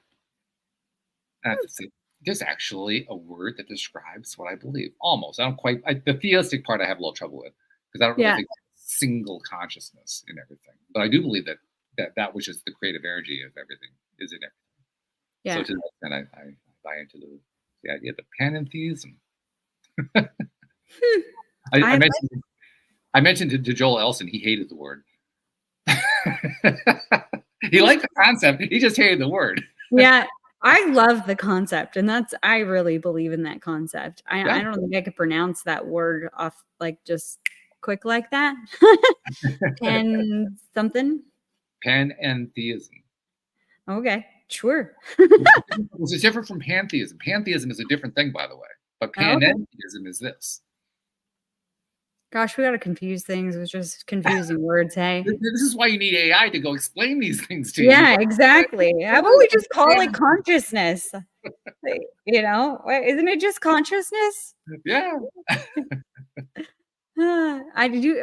Speaker 3: There's actually a word that describes what I believe. Almost. I don't quite. The theistic part I have a little trouble with because I don't really think single consciousness in everything. But I do believe that which is the creative energy of everything is in everything.
Speaker 4: Yeah.
Speaker 3: So to that extent, I buy into the idea of panentheism. I mentioned to Joel Elson, he hated the word. He liked the concept. He just hated the word.
Speaker 4: Yeah. I love the concept, and I really believe in that concept. I don't think I could pronounce that word off like just quick like that. And something.
Speaker 3: Panentheism.
Speaker 4: Okay, sure.
Speaker 3: This is different from pantheism. Pantheism is a different thing, by the way. But panentheism is this.
Speaker 4: Gosh, we got to confuse things with just confusing words, hey?
Speaker 3: This is why you need AI to go explain these things to you.
Speaker 4: Yeah, exactly. How about we just call it consciousness? Isn't it just consciousness?
Speaker 3: Yeah.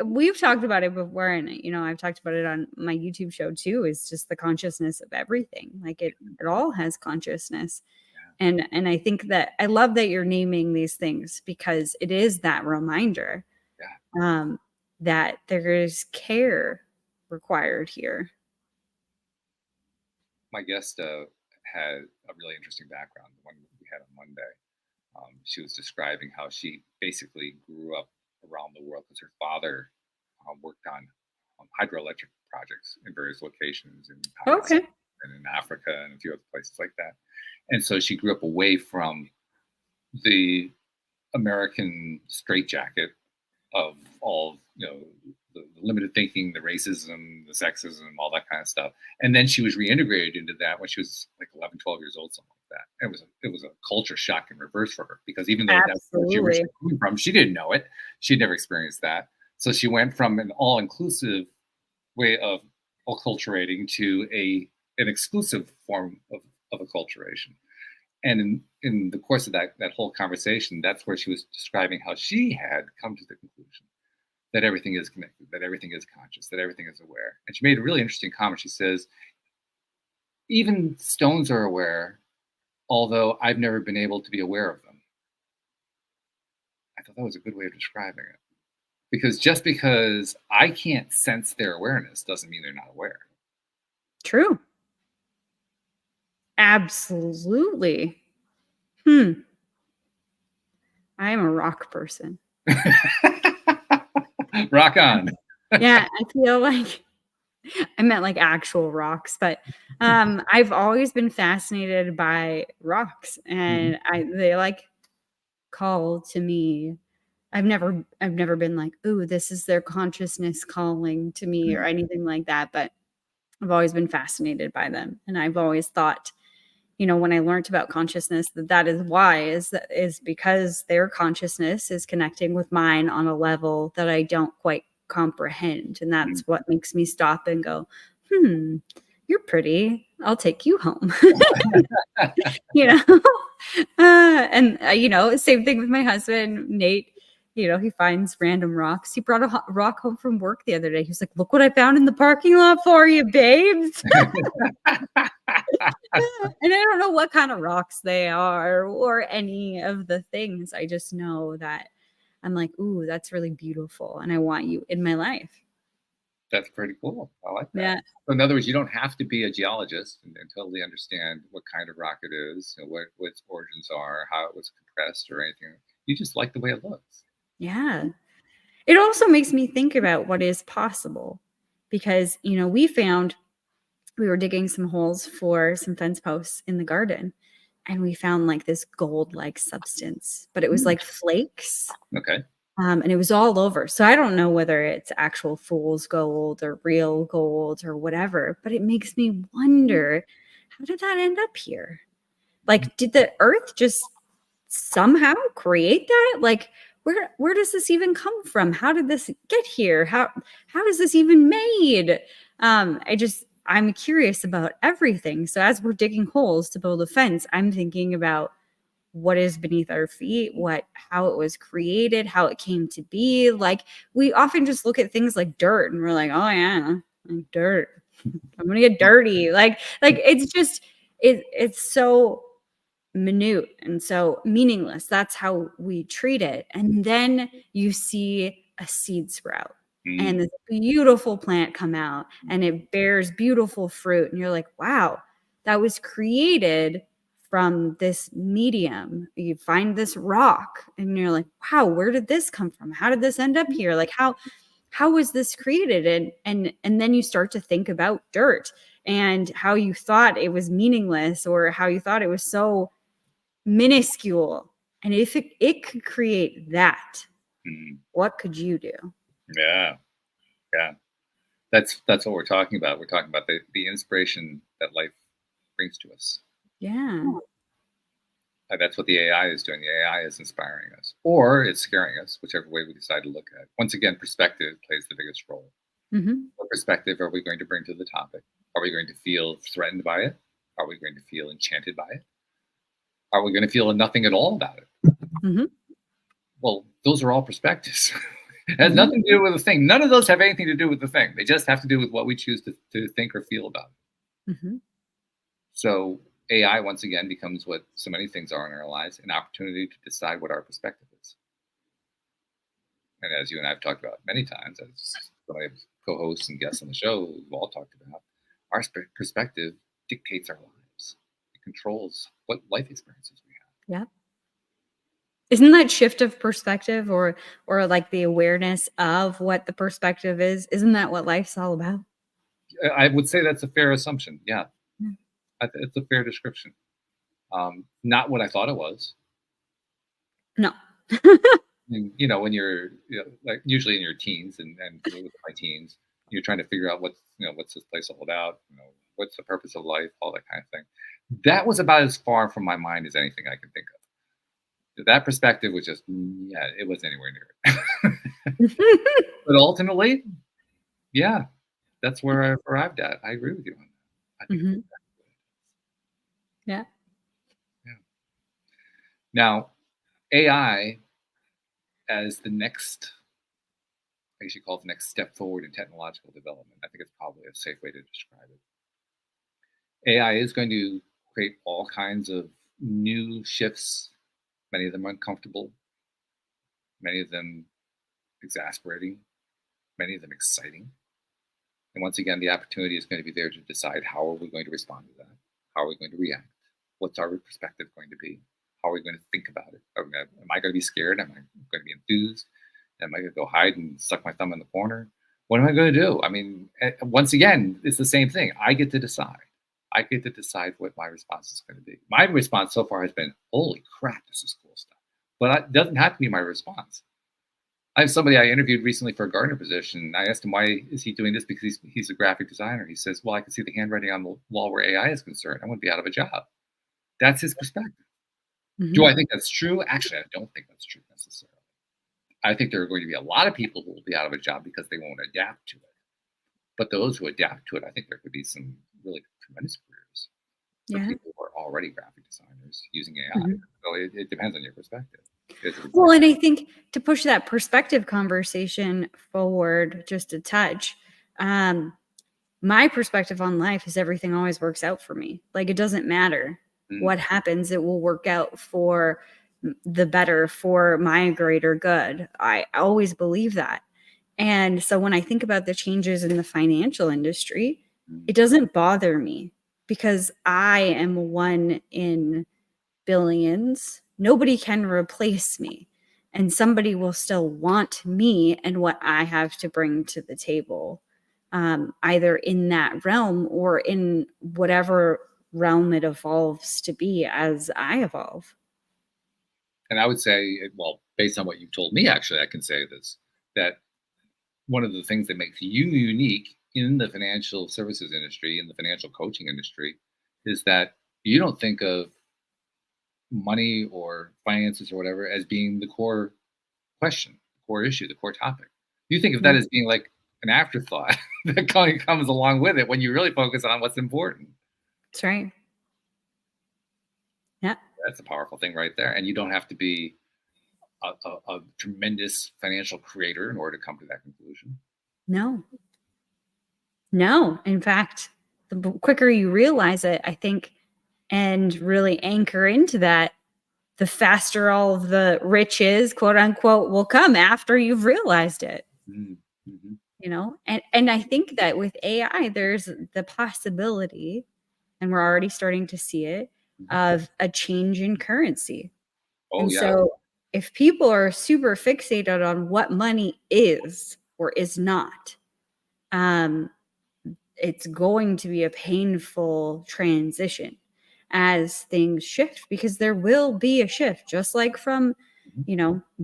Speaker 4: We've talked about it before, and I've talked about it on my YouTube show too. It's just the consciousness of everything. Like it all has consciousness. Yeah. And I think that I love that you're naming these things because it is that reminder. That there is care required here.
Speaker 3: My guest had a really interesting background, the one we had on Monday. She was describing how she basically grew up around the world because her father worked on hydroelectric projects in various locations in Pakistan and in Africa and a few other places like that. And so she grew up away from the American straitjacket of all the limited thinking, the racism, the sexism, all that kind of stuff. And then she was reintegrated into that when she was like 11, 12 years old, something like that. It was a culture shock in reverse for her because even though that's where she was coming from, she didn't know it. She'd never experienced that. So she went from an all-inclusive way of acculturating to an exclusive form of acculturation. And in the course of that whole conversation, that's where she was describing how she had come to the conclusion that everything is connected, that everything is conscious, that everything is aware. And she made a really interesting comment. She says, even stones are aware, although I've never been able to be aware of them. I thought that was a good way of describing it. Because just because I can't sense their awareness doesn't mean they're not aware.
Speaker 4: True. Absolutely. I am a rock person.
Speaker 3: Rock on.
Speaker 4: Yeah, I feel like I meant like actual rocks, but I've always been fascinated by rocks, and they like call to me. I've never been like, "Ooh, this is their consciousness calling to me," or anything like that, but I've always been fascinated by them, and I've always thought, when I learned about consciousness, that is why is because their consciousness is connecting with mine on a level that I don't quite comprehend, and that's what makes me stop and go, you're pretty. I'll take you home." you know, same thing with my husband, Nate. He finds random rocks. He brought a rock home from work the other day. He was like, "Look what I found in the parking lot for you, babes." And I don't know what kind of rocks they are or any of the things. I just know that I'm like, "Ooh, that's really beautiful, and I want you in my life."
Speaker 3: That's pretty cool. I like that.
Speaker 4: Yeah.
Speaker 3: So in other words, you don't have to be a geologist and totally understand what kind of rock it is, what its origins are, how it was compressed or anything. You just like the way it looks.
Speaker 4: Yeah. It also makes me think about what is possible because, we were digging some holes for some fence posts in the garden, and we found like this gold-like substance, but it was like flakes.
Speaker 3: Okay.
Speaker 4: And it was all over. So I don't know whether it's actual fool's gold or real gold or whatever, but it makes me wonder, how did that end up here? Like, did the earth just somehow create that? Like, where does this even come from? How did this get here? How is this even made? I'm curious about everything. So as we're digging holes to build a fence, I'm thinking about what is beneath our feet, how it was created, how it came to be. Like, we often just look at things like dirt and we're like, "Oh yeah, like dirt. I'm gonna get dirty." Like it's just it's so minute and so meaningless. That's how we treat it. And then you see a seed sprout and this beautiful plant come out and it bears beautiful fruit. And you're like, wow, that was created from this medium. You find this rock and you're like, wow, where did this come from? How did this end up here? Like, how was this created? And then you start to think about dirt and how you thought it was meaningless or how you thought it was so minuscule. And if it could create that, what could you do?
Speaker 3: Yeah. That's what we're talking about. We're talking about the inspiration that life brings to us.
Speaker 4: Yeah.
Speaker 3: That's what the AI is doing. The AI is inspiring us, or it's scaring us, whichever way we decide to look at it. Once again, perspective plays the biggest role. What perspective are we going to bring to the topic? Are we going to feel threatened by it? Are we going to feel enchanted by it? Are we going to feel nothing at all about it? Well, those are all perspectives. It has nothing to do with the thing. None of those have anything to do with the thing. They just have to do with what we choose to think or feel about it. So AI, once again, becomes what so many things are in our lives, an opportunity to decide what our perspective is. And as you and I have talked about many times, as my co-hosts and guests on the show, we've all talked about, our perspective dictates our lives. It controls what life experiences we have.
Speaker 4: Yeah. Isn't that shift of perspective or like the awareness of what the perspective is? Isn't that what life's all about?
Speaker 3: I would say that's a fair assumption. Yeah. It's a fair description. Not what I thought it was.
Speaker 4: No.
Speaker 3: And, when you're like usually in your teens and with my teens, you're trying to figure out what's this place all about, what's the purpose of life, all that kind of thing. That was about as far from my mind as anything I can think of. That perspective was just, it wasn't anywhere near it. But ultimately, yeah, that's where I arrived at. I agree with you on that. I think it's exactly what it is.
Speaker 4: Yeah.
Speaker 3: Now, AI as the next, I guess you call it the next step forward in technological development. I think it's probably a safe way to describe it. AI is going to create all kinds of new shifts, many of them uncomfortable, many of them exasperating, many of them exciting. And once again, the opportunity is going to be there to decide how are we going to respond to that. How are we going to react? What's our perspective going to be? How are we going to think about it? Am I going to be scared? Am I going to be enthused? Am I going to go hide and suck my thumb in the corner? What am I going to do? I mean, once again, it's the same thing. I get to decide. I get to decide what my response is going to be. My response so far has been, holy crap, this is cool stuff. But it doesn't have to be my response. I have somebody I interviewed recently for a gardener position. I asked him, why is he doing this? Because he's a graphic designer. He says, well, I can see the handwriting on the wall where AI is concerned. I want to be out of a job. That's his perspective.
Speaker 4: Mhm.
Speaker 3: Do I think that's true? Actually, I don't think that's true necessarily. I think there are going to be a lot of people who will be out of a job because they won't adapt to it. But those who adapt to it, I think there could be some really tremendous careers for
Speaker 4: Yeah.
Speaker 3: people who are already graphic designers using AI.
Speaker 4: Mhm.
Speaker 3: So it depends on your perspective.
Speaker 4: Well, and I think to push that perspective conversation forward just a touch, my perspective on life is everything always works out for me. Like, it doesn't matter what happens, it will work out for the better, for my greater good. I always believe that. And so when I think about the changes in the financial industry, it doesn't bother me because I am one in billions. Nobody can replace me. And somebody will still want me and what I have to bring to the table, either in that realm or in whatever realm it evolves to be as I evolve.
Speaker 3: And I would say, well, based on what you've told me, actually, I can say this, that one of the things that makes you unique in the financial services industry, in the financial coaching industry, is that you don't think of money or finances or whatever as being the core question, the core issue, the core topic. You think of that as being like an afterthought that kind of comes along with it when you really focus on what's important.
Speaker 4: That's right. Yeah.
Speaker 3: That's a powerful thing right there. And you don't have to be a tremendous financial creator in order to come to that conclusion.
Speaker 4: No. No. In fact, the quicker you realize it, I think, and really anchor into that, the faster all of the riches, quote unquote, will come after you've realized it.
Speaker 3: Mm-hmm.
Speaker 4: You know, and I think that with AI, there's the possibility, and we're already starting to see it, of a change in currency.
Speaker 3: Oh,
Speaker 4: And
Speaker 3: yeah.
Speaker 4: so if people are super fixated on what money is or is not, it's going to be a painful transition as things shift, because there will be a shift, just like from,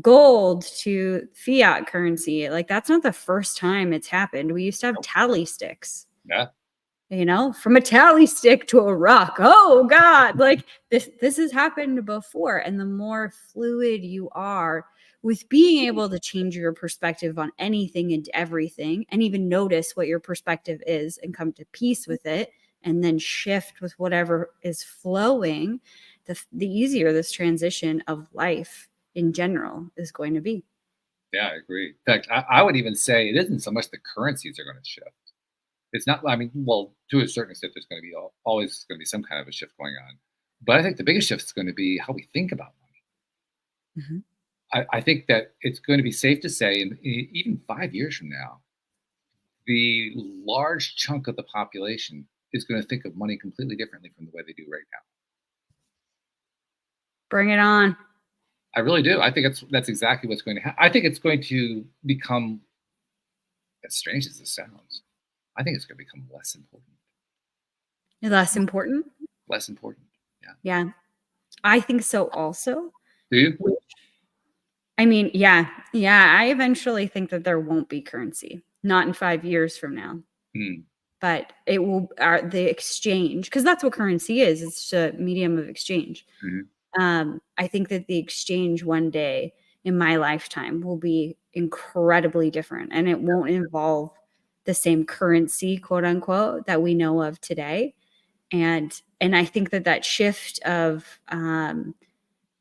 Speaker 4: gold to fiat currency. Like, that's not the first time it's happened. We used to have tally sticks.
Speaker 3: Yeah.
Speaker 4: From a tally stick to a rock. Oh God, like this has happened before. And the more fluid you are with being able to change your perspective on anything and everything, and even notice what your perspective is and come to peace with it, and then shift with whatever is flowing, the easier this transition of life in general is going to be.
Speaker 3: Yeah, I agree. In fact, I would even say it isn't so much the currencies are going to shift. It's not, I mean, well, to a certain extent, there's going to be always going to be some kind of a shift going on. But I think the biggest shift is going to be how we think about money.
Speaker 4: Mm-hmm.
Speaker 3: I think that it's going to be safe to say, and even 5 years from now, the large chunk of the population is going to think of money completely differently from the way they do right now.
Speaker 4: Bring it on.
Speaker 3: I really do. I think that's exactly what's going to happen. I think it's going to become, as strange as this sounds, I think it's going to become less important.
Speaker 4: Less important?
Speaker 3: Less important. Yeah.
Speaker 4: Yeah. I think so also.
Speaker 3: Do you?
Speaker 4: I mean, yeah. I eventually think that there won't be currency. Not in 5 years from now. But it will, the exchange, because that's what currency is. It's just a medium of exchange. I think that the exchange one day in my lifetime will be incredibly different, and it won't involve the same currency, quote unquote, that we know of today. And I think that shift of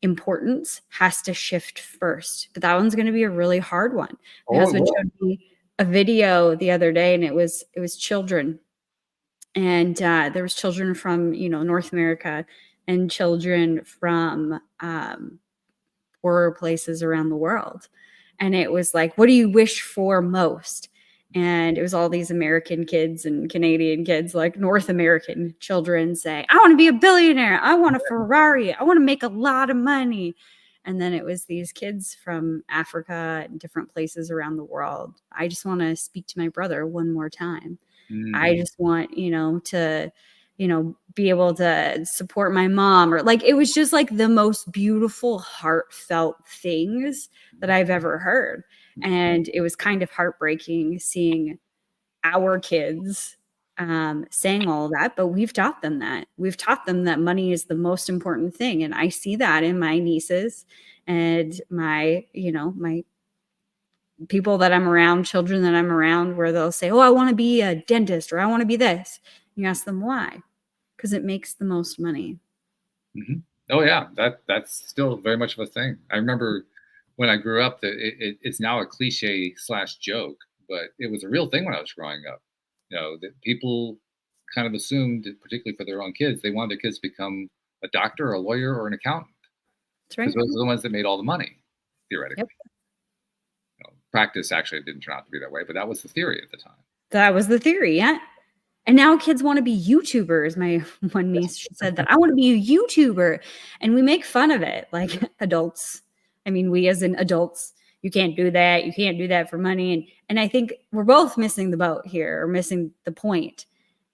Speaker 4: importance has to shift first. But that one's going to be a really hard one. My husband showed me a video the other day, and it was children. And there was children from, North America and children from poorer places around the world. And it was like, what do you wish for most? And it was all these American kids and Canadian kids, like North American children, saying, I want to be a billionaire. I want a Ferrari. I want to make a lot of money. And then it was these kids from Africa and different places around the world. I just want to speak to my brother one more time. I just want, to, be able to support my mom, or like, it was just like the most beautiful, heartfelt things that I've ever heard. And it was kind of heartbreaking seeing our kids saying all that, but we've taught them that. We've taught them that money is the most important thing. And I see that in my nieces and my people that I'm around, children that I'm around, where they'll say, oh, I want to be a dentist, or I want to be this. You ask them why? Because it makes the most money.
Speaker 3: Oh yeah, that's still very much of a thing. I remember when I grew up, that it's now a cliche / joke, but it was a real thing when I was growing up. That people kind of assumed, particularly for their own kids, they wanted their kids to become a doctor, or a lawyer, or an accountant.
Speaker 4: That's right.
Speaker 3: Because those are the ones that made all the money, theoretically. Yep. Practice actually didn't turn out to be that way, but that was the theory at the time.
Speaker 4: That was the theory, yeah. And now kids want to be YouTubers. My one niece, she said that I want to be a YouTuber, and we make fun of it, like adults. I mean, we as in adults, you can't do that. You can't do that for money. And I think we're both missing the boat here, or missing the point.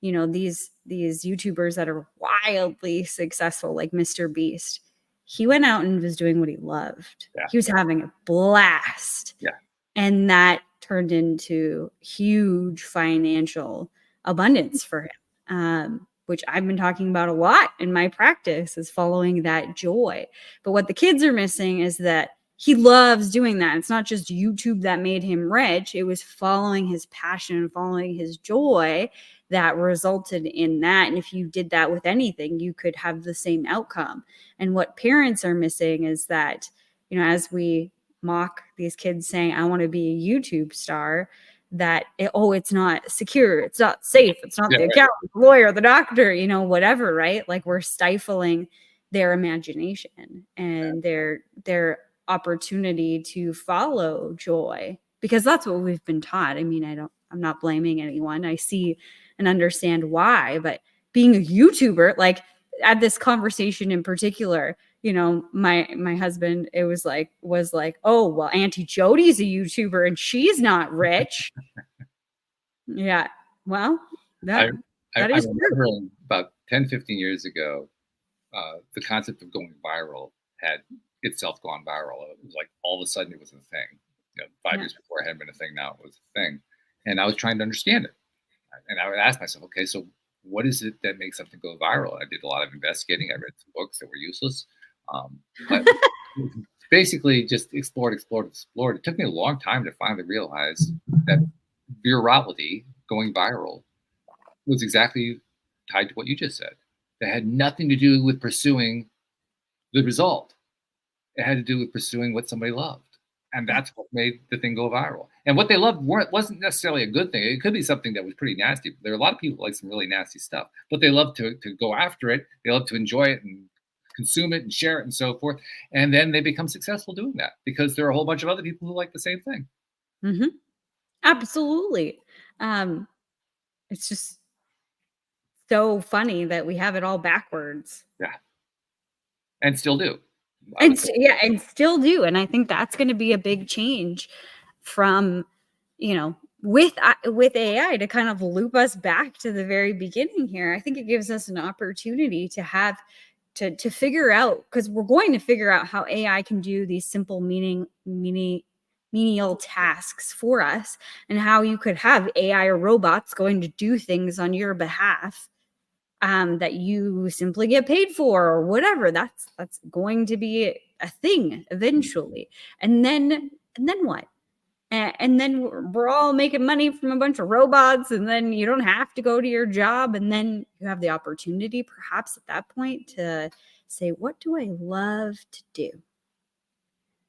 Speaker 4: These YouTubers that are wildly successful, like Mr. Beast, he went out and was doing what he loved. Yeah. He was having a blast.
Speaker 3: Yeah.
Speaker 4: And that turned into huge financial abundance for him, which I've been talking about a lot in my practice, is following that joy. But what the kids are missing is that he loves doing that. It's not just YouTube that made him rich. It was following his passion, following his joy that resulted in that. And if you did that with anything, you could have the same outcome. And what parents are missing is that, as we mock these kids saying, I want to be a YouTube star, that it's not secure, it's not safe, it's not the accountant, the lawyer, the doctor, whatever, right? Like, we're stifling their imagination and their opportunity to follow joy, because that's what we've been taught. I mean, I'm not blaming anyone. I see and understand why, but being a YouTuber, like at this conversation in particular, my husband, it was like, oh, well, Auntie Jodie's a YouTuber and she's not rich. Yeah. Well, that is
Speaker 3: remember about 10, 15 years ago, the concept of going viral had itself gone viral. It was like all of a sudden it was a thing. 5 years before it hadn't been a thing, now it was a thing. And I was trying to understand it. And I would ask myself, okay, so what is it that makes something go viral? I did a lot of investigating. I read some books that were useless. But basically just explored. It took me a long time to finally realize that virality, going viral, was exactly tied to what you just said. It had nothing to do with pursuing the result. It had to do with pursuing what somebody loved. And that's what made the thing go viral. And what they loved wasn't necessarily a good thing. It could be something that was pretty nasty. There are a lot of people who like some really nasty stuff, but they love to go after it. They love to enjoy it and consume it and share it and so forth. And then they become successful doing that because there are a whole bunch of other people who like the same thing.
Speaker 4: Mm-hmm. Absolutely. It's just so funny that we have it all backwards.
Speaker 3: Yeah. And still do.
Speaker 4: And still do. And I think that's going to be a big change from, with AI to kind of loop us back to the very beginning here. I think it gives us an opportunity to have to figure out, because we're going to figure out how AI can do these simple menial tasks for us, and how you could have AI or robots going to do things on your behalf that you simply get paid for, or whatever. That's going to be a thing eventually. And then what? And then we're all making money from a bunch of robots, and then you don't have to go to your job. And then you have the opportunity, perhaps at that point, to say, what do I love to do?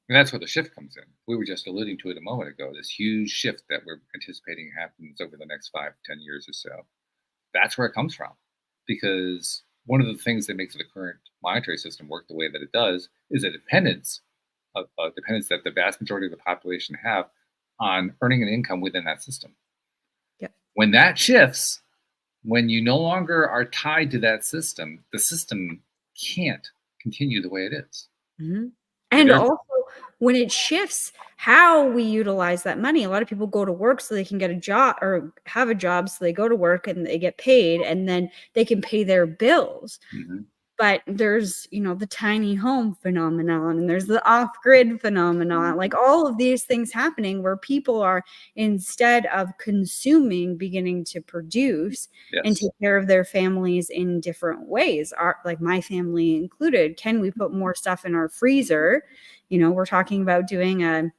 Speaker 3: And that's where the shift comes in. We were just alluding to it a moment ago, this huge shift that we're anticipating happens over the next 5 to 10 years or so. That's where it comes from. Because one of the things that makes the current monetary system work the way that it does is a dependence that the vast majority of the population have on earning an income within that system. When that shifts, when you no longer are tied to that system, the system can't continue the way it is.
Speaker 4: Mhm. And also, when it shifts how we utilize that money, a lot of people go to work so they can get a job or have a job, so they go to work and they get paid, and then they can pay their bills.
Speaker 3: Mhm.
Speaker 4: But there's, the tiny home phenomenon, and there's the off-grid phenomenon, like all of these things happening where people are, instead of consuming, beginning to produce and
Speaker 3: Yes.
Speaker 4: take care of their families in different ways. Like my family included. Can we put more stuff in our freezer? We're talking about doing a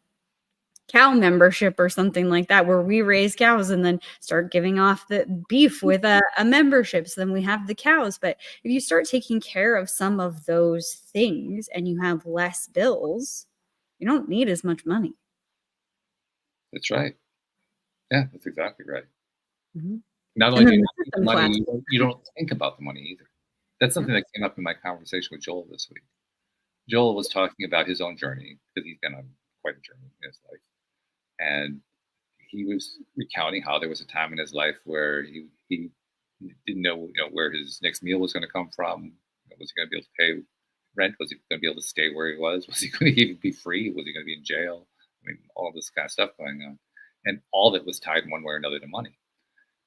Speaker 4: cow membership or something like that, where we raise cows and then start giving off the beef with a membership. So then we have the cows. But if you start taking care of some of those things and you have less bills, you don't need as much money.
Speaker 3: That's right. Yeah, that's exactly right.
Speaker 4: Mhm.
Speaker 3: Not
Speaker 4: And
Speaker 3: only do
Speaker 4: then
Speaker 3: you
Speaker 4: the
Speaker 3: not think
Speaker 4: system
Speaker 3: the money,
Speaker 4: collapses.
Speaker 3: you don't think about the money either. That's something that came up in my conversation with Joel this week. Joel was talking about his own journey because he's been on quite a journey in his life. And he was recounting how there was a time in his life where he didn't know, where his next meal was going to come from. Was he going to be able to pay rent? Was he going to be able to stay where he was? Was he going to even be free? Was he going to be in jail? I mean, all this kind of stuff going on. And all that was tied one way or another to money.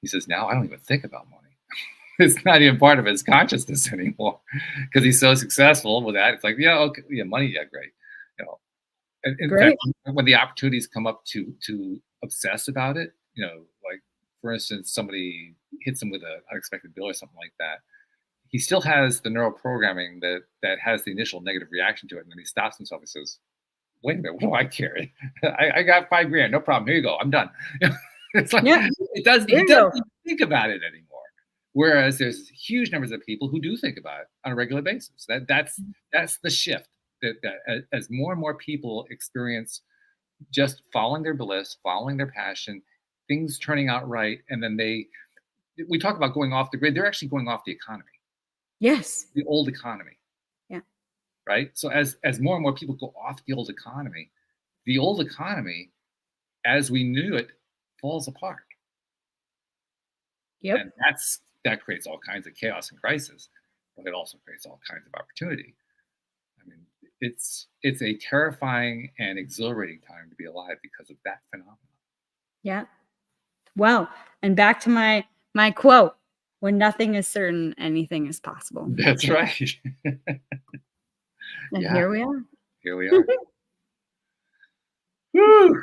Speaker 3: He says, now I don't even think about money. It's not even part of his consciousness anymore because he's so successful with that. It's like, yeah, okay, yeah, money, yeah, great. In
Speaker 4: Great.
Speaker 3: fact, when the opportunities come up to obsess about it, like for instance, somebody hits him with an unexpected bill or something like that, he still has the neural programming that has the initial negative reaction to it, and then he stops himself and says, "Wait a minute, what do I care? I got $5,000, no problem. Here you go, I'm done." It's like
Speaker 4: Yeah.
Speaker 3: it doesn't.
Speaker 4: There
Speaker 3: He
Speaker 4: you
Speaker 3: doesn't
Speaker 4: go.
Speaker 3: even think about it anymore. Whereas there's huge numbers of people who do think about it on a regular basis. That's the shift. That as more and more people experience just following their bliss, following their passion, things turning out right, and then we talk about going off the grid. They're actually going off the economy,
Speaker 4: Yes.
Speaker 3: the old economy,
Speaker 4: Yeah.
Speaker 3: right? So as more and more people go off the old economy, as we knew it, falls apart,
Speaker 4: Yep.
Speaker 3: and that creates all kinds of chaos and crisis, but it also creates all kinds of opportunity. I mean, it's a terrifying and exhilarating time to be alive because of that phenomenon.
Speaker 4: Yeah. Well, and back to my quote: when nothing is certain, anything is possible.
Speaker 3: That's right.
Speaker 4: And
Speaker 3: Yeah.
Speaker 4: here we are.
Speaker 3: Here we are. Whew.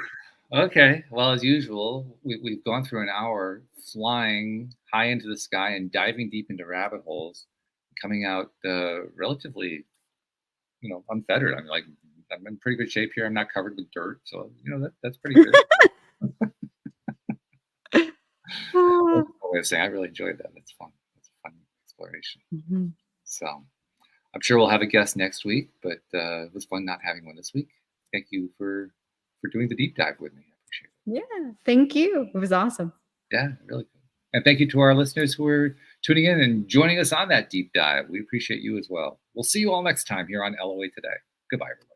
Speaker 3: Okay. Well, as usual, we've gone through an hour flying high into the sky and diving deep into rabbit holes, coming out relatively, unfettered. I'm like, I'm in pretty good shape here. I'm not covered with dirt, so that's pretty good. That's a way of saying I really enjoyed that. That's fun. That's a fun exploration.
Speaker 4: Mhm.
Speaker 3: So I'm sure we'll have a guest next week, but it was fun not having one this week. Thank you for doing the deep dive with me. I appreciate it.
Speaker 4: Yeah. Thank you. It was awesome.
Speaker 3: Yeah, really good. And thank you to our listeners who are tuning in and joining us on that deep dive. We appreciate you as well. We'll see you all next time here on LOA Today. Goodbye, everyone.